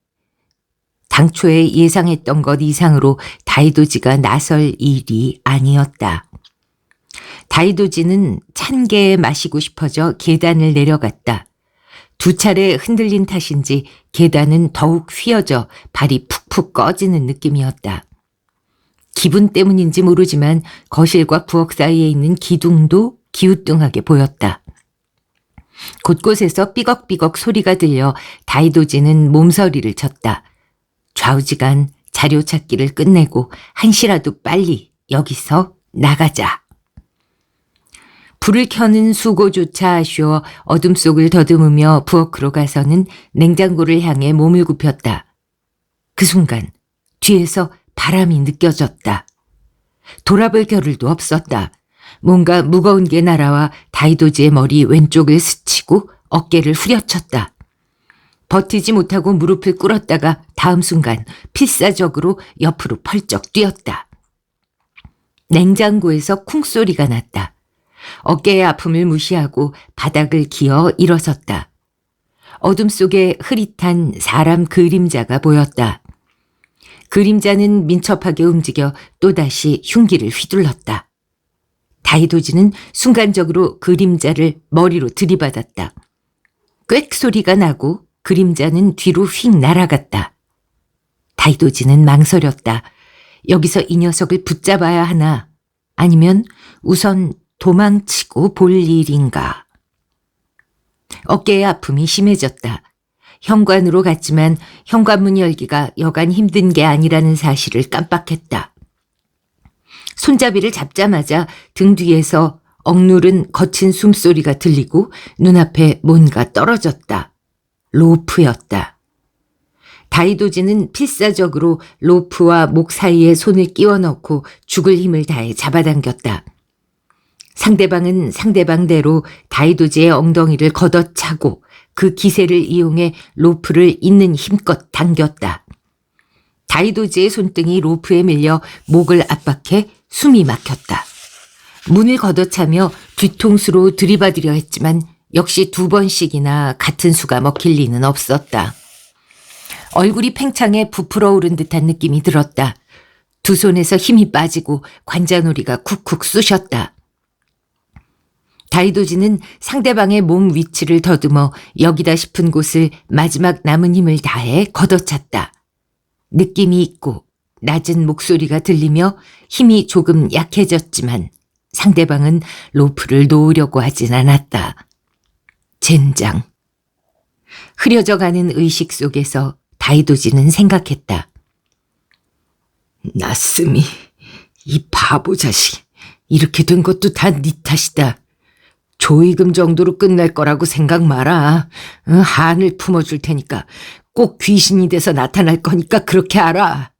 당초에 예상했던 것 이상으로 다이도지가 나설 일이 아니었다. 다이도지는 찬 게 마시고 싶어져 계단을 내려갔다. 2차례 흔들린 탓인지 계단은 더욱 휘어져 발이 푹푹 꺼지는 느낌이었다. 기분 때문인지 모르지만 거실과 부엌 사이에 있는 기둥도 기우뚱하게 보였다. 곳곳에서 삐걱삐걱 소리가 들려 다이도지는 몸서리를 쳤다. 좌우지간 자료 찾기를 끝내고 한시라도 빨리 여기서 나가자. 불을 켜는 수고조차 아쉬워 어둠 속을 더듬으며 부엌으로 가서는 냉장고를 향해 몸을 굽혔다. 그 순간 뒤에서 바람이 느껴졌다. 돌아볼 겨를도 없었다. 뭔가 무거운 게 날아와 다이도지의 머리 왼쪽을 스치고 어깨를 후려쳤다. 버티지 못하고 무릎을 꿇었다가 다음 순간 필사적으로 옆으로 펄쩍 뛰었다. 냉장고에서 쿵소리가 났다. 어깨의 아픔을 무시하고 바닥을 기어 일어섰다. 어둠 속에 흐릿한 사람 그림자가 보였다. 그림자는 민첩하게 움직여 또다시 흉기를 휘둘렀다. 다이도지는 순간적으로 그림자를 머리로 들이받았다. 꽥 소리가 나고 그림자는 뒤로 휙 날아갔다. 다이도지는 망설였다. 여기서 이 녀석을 붙잡아야 하나? 아니면 우선 도망치고 볼 일인가? 어깨의 아픔이 심해졌다. 현관으로 갔지만 현관문 열기가 여간 힘든 게 아니라는 사실을 깜빡했다. 손잡이를 잡자마자 등 뒤에서 억누른 거친 숨소리가 들리고 눈앞에 뭔가 떨어졌다. 로프였다. 다이도지는 필사적으로 로프와 목 사이에 손을 끼워 넣고 죽을 힘을 다해 잡아당겼다. 상대방은 상대방대로 다이도지의 엉덩이를 걷어차고 그 기세를 이용해 로프를 있는 힘껏 당겼다. 다이도지의 손등이 로프에 밀려 목을 압박해 숨이 막혔다. 문을 걷어차며 뒤통수로 들이받으려 했지만 역시 2번씩이나 같은 수가 먹힐 리는 없었다. 얼굴이 팽창해 부풀어 오른 듯한 느낌이 들었다. 두 손에서 힘이 빠지고 관자놀이가 쿡쿡 쑤셨다. 다이도지는 상대방의 몸 위치를 더듬어 여기다 싶은 곳을 마지막 남은 힘을 다해 걷어찼다. 느낌이 있고 낮은 목소리가 들리며 힘이 조금 약해졌지만 상대방은 로프를 놓으려고 하진 않았다. 젠장. 흐려져가는 의식 속에서 다이도지는 생각했다. 나스미, 이 바보 자식. 이렇게 된 것도 다 네 탓이다. 조의금 정도로 끝날 거라고 생각 마라. 한을 품어줄 테니까 꼭 귀신이 돼서 나타날 거니까 그렇게 알아.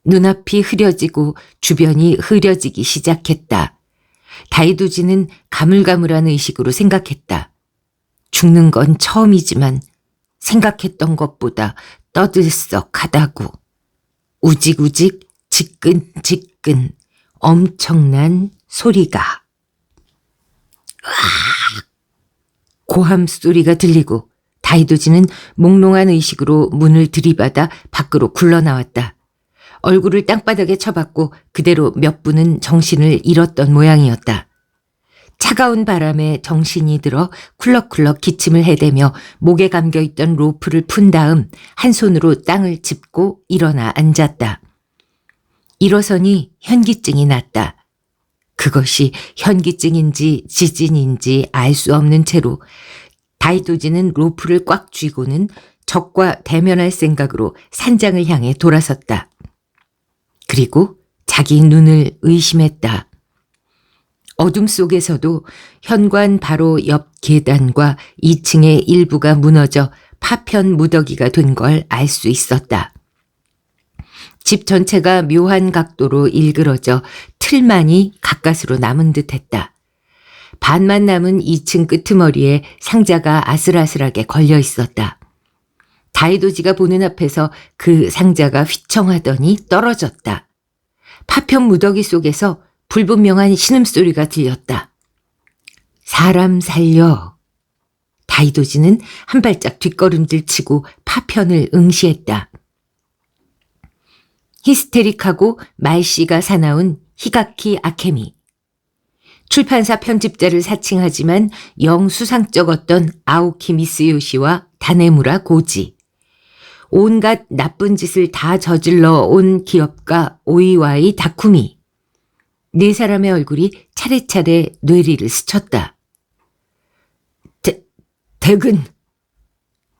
눈앞이 흐려지고 주변이 흐려지기 시작했다. 다이도지는 가물가물한 의식으로 생각했다. 죽는 건 처음이지만 생각했던 것보다 떠들썩하다고. 우직우직 지끈지끈 엄청난 소리가. 고함 소리가 들리고 다이도지는 몽롱한 의식으로 문을 들이받아 밖으로 굴러나왔다. 얼굴을 땅바닥에 쳐박고 그대로 몇 분은 정신을 잃었던 모양이었다. 차가운 바람에 정신이 들어 쿨럭쿨럭 기침을 해대며 목에 감겨있던 로프를 푼 다음 한 손으로 땅을 짚고 일어나 앉았다. 일어서니 현기증이 났다. 그것이 현기증인지 지진인지 알 수 없는 채로 다이도지는 로프를 꽉 쥐고는 적과 대면할 생각으로 산장을 향해 돌아섰다. 그리고 자기 눈을 의심했다. 어둠 속에서도 현관 바로 옆 계단과 2층의 일부가 무너져 파편 무더기가 된 걸 알 수 있었다. 집 전체가 묘한 각도로 일그러져 틀만이 가까스로 남은 듯했다. 반만 남은 2층 끄트머리에 상자가 아슬아슬하게 걸려 있었다. 다이도지가 보는 앞에서 그 상자가 휘청하더니 떨어졌다. 파편 무더기 속에서 불분명한 신음소리가 들렸다. 사람 살려. 다이도지는 한 발짝 뒷걸음질 치고 파편을 응시했다. 히스테릭하고 말씨가 사나운 히가키 아케미. 출판사 편집자를 사칭하지만 영 수상쩍었던 아오키 미스요시와 다네무라 고지. 온갖 나쁜 짓을 다 저질러 온 기업가 오이와이 다쿠미. 네 사람의 얼굴이 차례차례 뇌리를 스쳤다. 댁은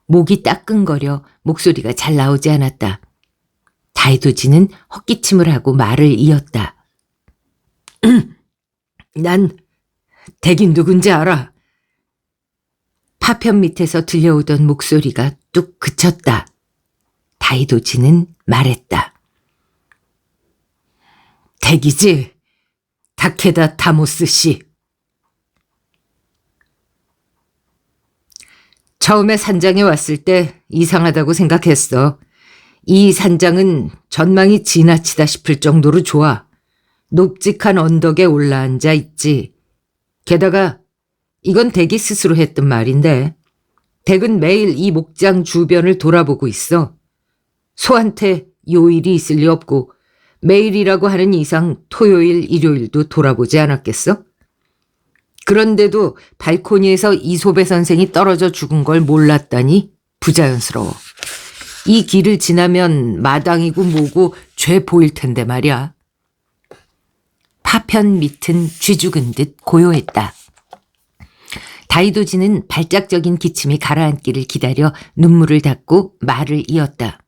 목이 따끔거려 목소리가 잘 나오지 않았다. 다이도지는 헛기침을 하고 말을 이었다. 난 댁이 누군지 알아. 파편 밑에서 들려오던 목소리가 뚝 그쳤다. 다이도지는 말했다. 댁이지. 다케다 다모스 씨. 처음에 산장에 왔을 때 이상하다고 생각했어. 이 산장은 전망이 지나치다 싶을 정도로 좋아. 높직한 언덕에 올라앉아 있지. 게다가 이건 댁이 스스로 했던 말인데 댁은 매일 이 목장 주변을 돌아보고 있어. 소한테 요일이 있을 리 없고 매일이라고 하는 이상 토요일, 일요일도 돌아보지 않았겠어? 그런데도 발코니에서 이솝의 선생이 떨어져 죽은 걸 몰랐다니 부자연스러워. 이 길을 지나면 마당이고 뭐고 죄 보일 텐데 말이야. 파편 밑은 쥐죽은 듯 고요했다. 다이도지는 발작적인 기침이 가라앉기를 기다려 눈물을 닦고 말을 이었다.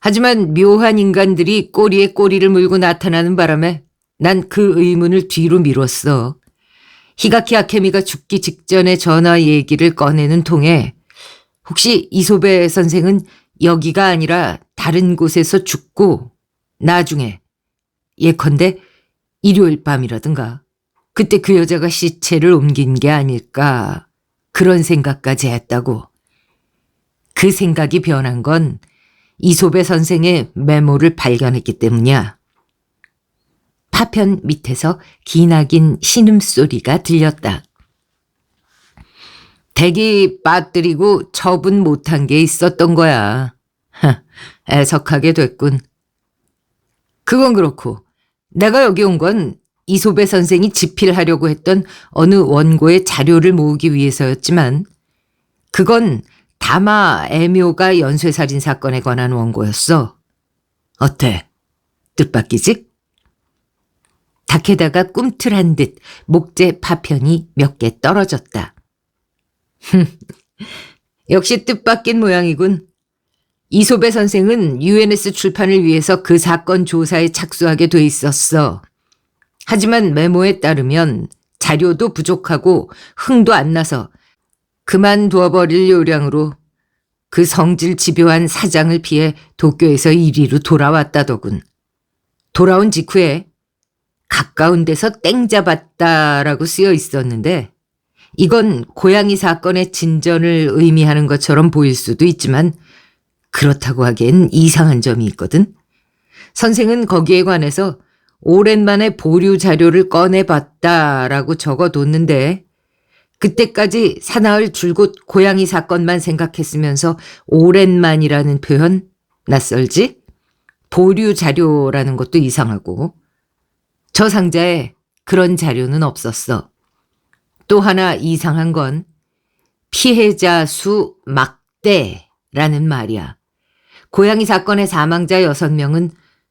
하지만 묘한 인간들이 꼬리에 꼬리를 물고 나타나는 바람에 난 그 의문을 뒤로 미뤘어. 히가키 아케미가 죽기 직전에 전화 얘기를 꺼내는 통에 혹시 이솝의 선생은 여기가 아니라 다른 곳에서 죽고 나중에 예컨대 일요일 밤이라든가 그때 그 여자가 시체를 옮긴 게 아닐까 그런 생각까지 했다고. 그 생각이 변한 건 이솝의 선생의 메모를 발견했기 때문이야. 파편 밑에서 기나긴 신음소리가 들렸다. 댁이 빠뜨리고 처분 못한 게 있었던 거야. 애석하게 됐군. 그건 그렇고 내가 여기 온 건 이솝의 선생이 집필하려고 했던 어느 원고의 자료를 모으기 위해서였지만 그건 다마 애묘가 연쇄살인 사건에 관한 원고였어. 어때? 뜻밖이지? 다케다가 꿈틀한 듯 목재 파편이 몇 개 떨어졌다. 역시 뜻밖인 모양이군. 이솝의 선생은 UNS 출판을 위해서 그 사건 조사에 착수하게 돼 있었어. 하지만 메모에 따르면 자료도 부족하고 흥도 안 나서 그만두어버릴 요량으로 그 성질 집요한 사장을 피해 도쿄에서 이리로 돌아왔다더군. 돌아온 직후에 가까운 데서 땡 잡았다라고 쓰여 있었는데 이건 고양이 사건의 진전을 의미하는 것처럼 보일 수도 있지만 그렇다고 하기엔 이상한 점이 있거든. 선생은 거기에 관해서 오랜만에 보류 자료를 꺼내봤다라고 적어뒀는데 그때까지 사나흘 줄곧 고양이 사건만 생각했으면서 오랜만이라는 표현 낯설지? 보류 자료라는 것도 이상하고 저 상자에 그런 자료는 없었어. 또 하나 이상한 건 피해자 수 막대라는 말이야. 고양이 사건의 사망자 6명은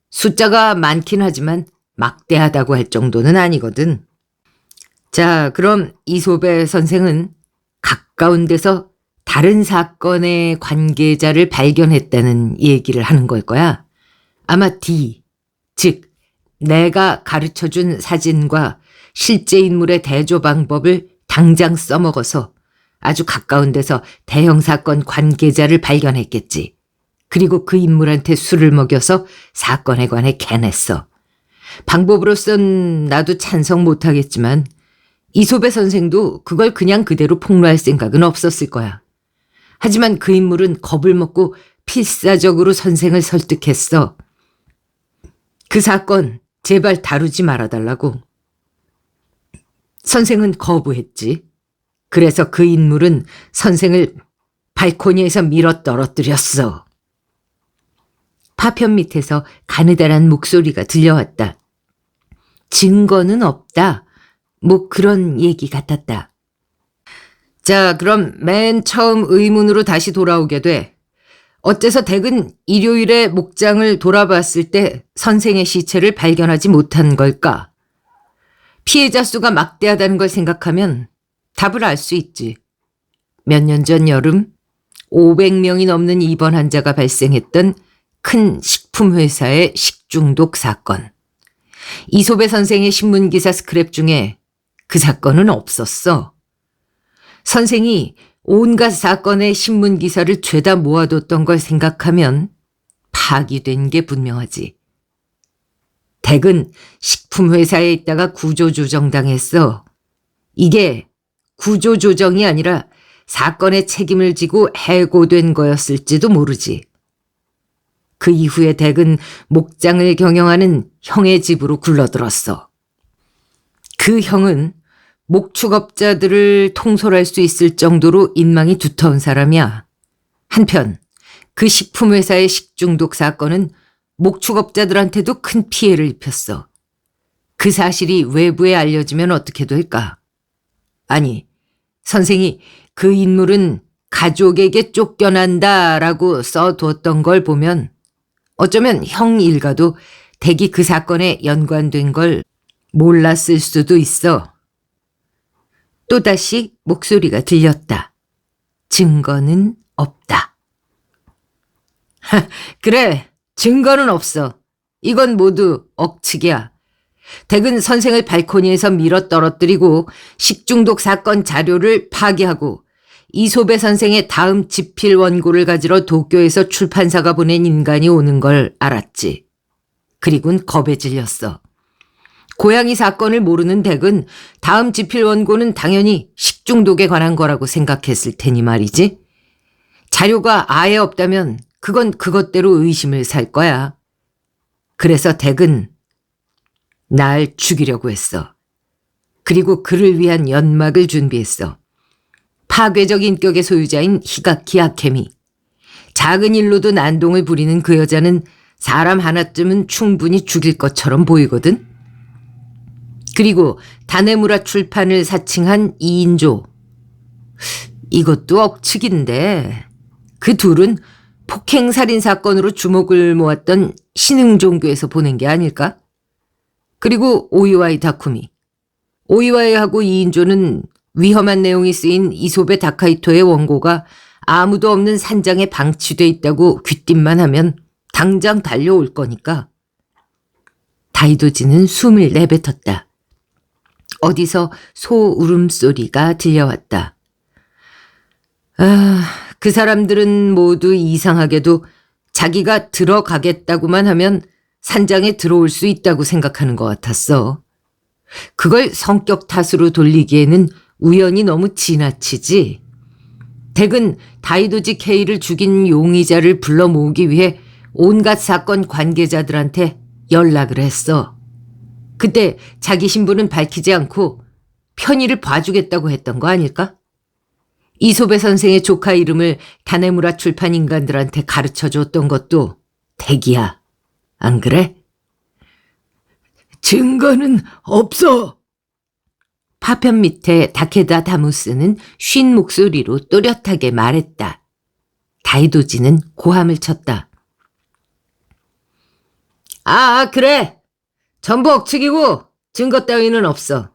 숫자가 많긴 하지만 막대하다고 할 정도는 아니거든. 자, 그럼 이솝의 선생은 가까운 데서 다른 사건의 관계자를 발견했다는 얘기를 하는 걸 거야. 아마 D, 즉 내가 가르쳐준 사진과 실제 인물의 대조 방법을 당장 써먹어서 아주 가까운 데서 대형 사건 관계자를 발견했겠지. 그리고 그 인물한테 술을 먹여서 사건에 관해 캐냈어. 방법으로선 나도 찬성 못하겠지만 이솝의 선생도 그걸 그냥 그대로 폭로할 생각은 없었을 거야. 하지만 그 인물은 겁을 먹고 필사적으로 선생을 설득했어. 그 사건 제발 다루지 말아달라고. 선생은 거부했지. 그래서 그 인물은 선생을 발코니에서 밀어 떨어뜨렸어. 파편 밑에서 가느다란 목소리가 들려왔다. 증거는 없다. 뭐 그런 얘기 같았다. 자, 그럼 맨 처음 의문으로 다시 돌아오게 돼. 어째서 댁은 일요일에 목장을 돌아봤을 때 선생의 시체를 발견하지 못한 걸까? 피해자 수가 막대하다는 걸 생각하면 답을 알 수 있지. 몇 년 전 여름 500명이 넘는 입원 환자가 발생했던 큰 식품회사의 식중독 사건. 이솝의 선생의 신문기사 스크랩 중에 그 사건은 없었어. 선생이 온갖 사건의 신문기사를 죄다 모아뒀던 걸 생각하면 파기된 게 분명하지. 댁은 식품회사에 있다가 구조조정당했어. 이게 구조조정이 아니라 사건의 책임을 지고 해고된 거였을지도 모르지. 그 이후에 댁은 목장을 경영하는 형의 집으로 굴러들었어. 그 형은 목축업자들을 통솔할 수 있을 정도로 인망이 두터운 사람이야. 한편 그 식품회사의 식중독 사건은 목축업자들한테도 큰 피해를 입혔어. 그 사실이 외부에 알려지면 어떻게 될까? 아니, 선생이 그 인물은 가족에게 쫓겨난다라고 써두었던 걸 보면 어쩌면 형 일가도 댁이 그 사건에 연관된 걸 몰랐을 수도 있어. 또다시 목소리가 들렸다. 증거는 없다. 그래, 증거는 없어. 이건 모두 억측이야. 댁은 선생을 발코니에서 밀어 떨어뜨리고 식중독 사건 자료를 파기하고 이솝의 선생의 다음 집필 원고를 가지러 도쿄에서 출판사가 보낸 인간이 오는 걸 알았지. 그리고는 겁에 질렸어. 고양이 사건을 모르는 댁은 다음 집필 원고는 당연히 식중독에 관한 거라고 생각했을 테니 말이지. 자료가 아예 없다면 그건 그것대로 의심을 살 거야. 그래서 댁은 날 죽이려고 했어. 그리고 그를 위한 연막을 준비했어. 파괴적 인격의 소유자인 히가키 아케미. 작은 일로도 난동을 부리는 그 여자는 사람 하나쯤은 충분히 죽일 것처럼 보이거든. 그리고 다네무라 출판을 사칭한 이인조. 이것도 억측인데 그 둘은 폭행살인 사건으로 주목을 모았던 신흥종교에서 보낸 게 아닐까? 그리고 오이와이 다쿠미. 오이와이하고 이인조는 위험한 내용이 쓰인 이솝의 다카이토의 원고가 아무도 없는 산장에 방치돼 있다고 귀띔만 하면 당장 달려올 거니까. 다이도지는 숨을 내뱉었다. 어디서 소 울음소리가 들려왔다. 그 사람들은 모두 이상하게도 자기가 들어가겠다고만 하면 산장에 들어올 수 있다고 생각하는 것 같았어. 그걸 성격 탓으로 돌리기에는 우연이 너무 지나치지. 댁은 다이도지 케이를 죽인 용의자를 불러 모으기 위해 온갖 사건 관계자들한테 연락을 했어. 그때 자기 신분은 밝히지 않고 편의를 봐주겠다고 했던 거 아닐까? 이솝의 선생의 조카 이름을 다네무라 출판 인간들한테 가르쳐줬던 것도 댁이야. 안 그래? 증거는 없어. 파편 밑에 다케다 다무스는 쉰 목소리로 또렷하게 말했다. 다이도지는 고함을 쳤다. 그래. 전부 억측이고 증거 따위는 없어.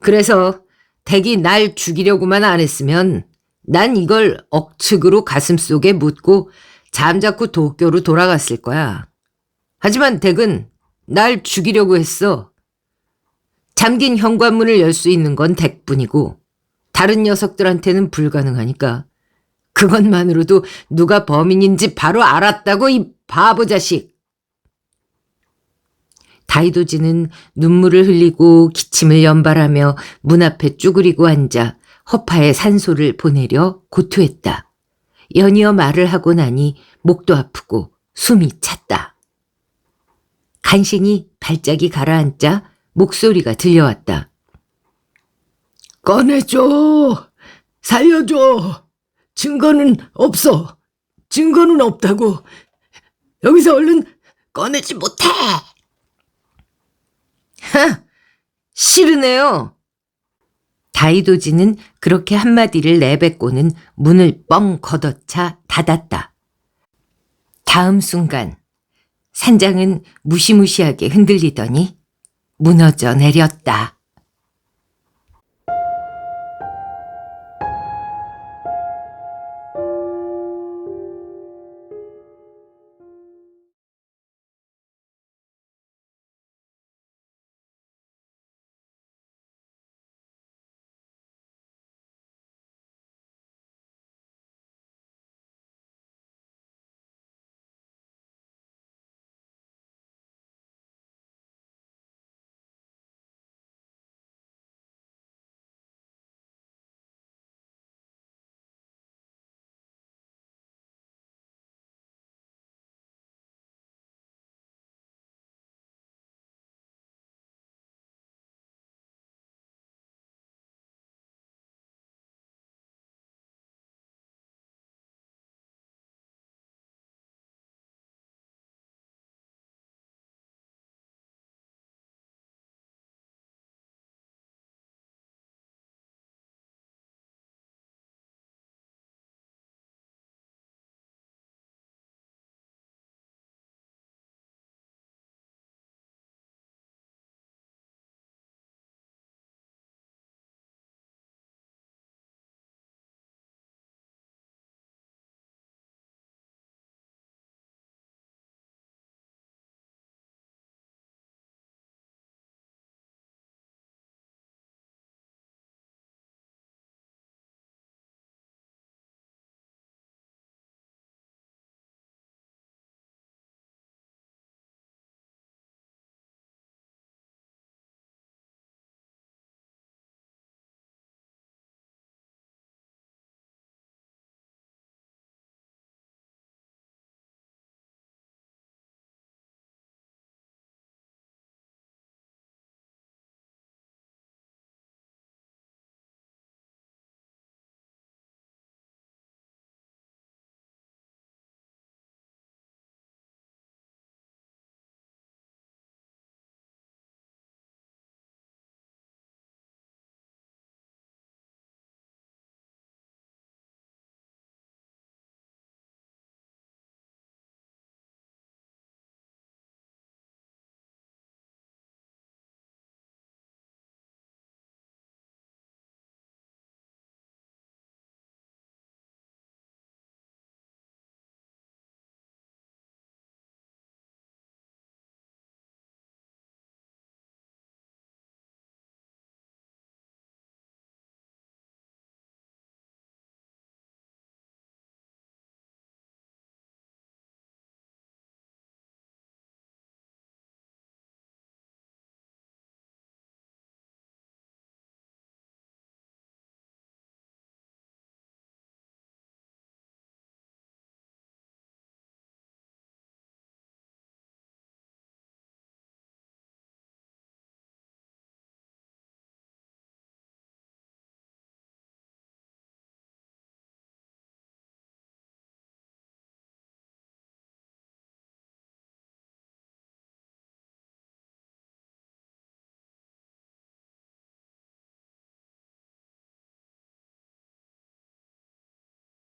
그래서 댁이 날 죽이려고만 안 했으면 난 이걸 억측으로 가슴속에 묻고 잠자코 도쿄로 돌아갔을 거야. 하지만 댁은 날 죽이려고 했어. 잠긴 현관문을 열 수 있는 건 댁뿐이고 다른 녀석들한테는 불가능하니까 그것만으로도 누가 범인인지 바로 알았다고, 이 바보 자식. 다이도지는 눈물을 흘리고 기침을 연발하며 문 앞에 쭈그리고 앉아 허파에 산소를 보내려 고투했다. 연이어 말을 하고 나니 목도 아프고 숨이 찼다. 간신히 발작이 가라앉자 목소리가 들려왔다. 꺼내줘. 살려줘. 증거는 없어. 증거는 없다고. 여기서 얼른 꺼내지 못해. 싫으네요. 다이도지는 그렇게 한마디를 내뱉고는 문을 뻥 걷어차 닫았다. 다음 순간 산장은 무시무시하게 흔들리더니 무너져 내렸다.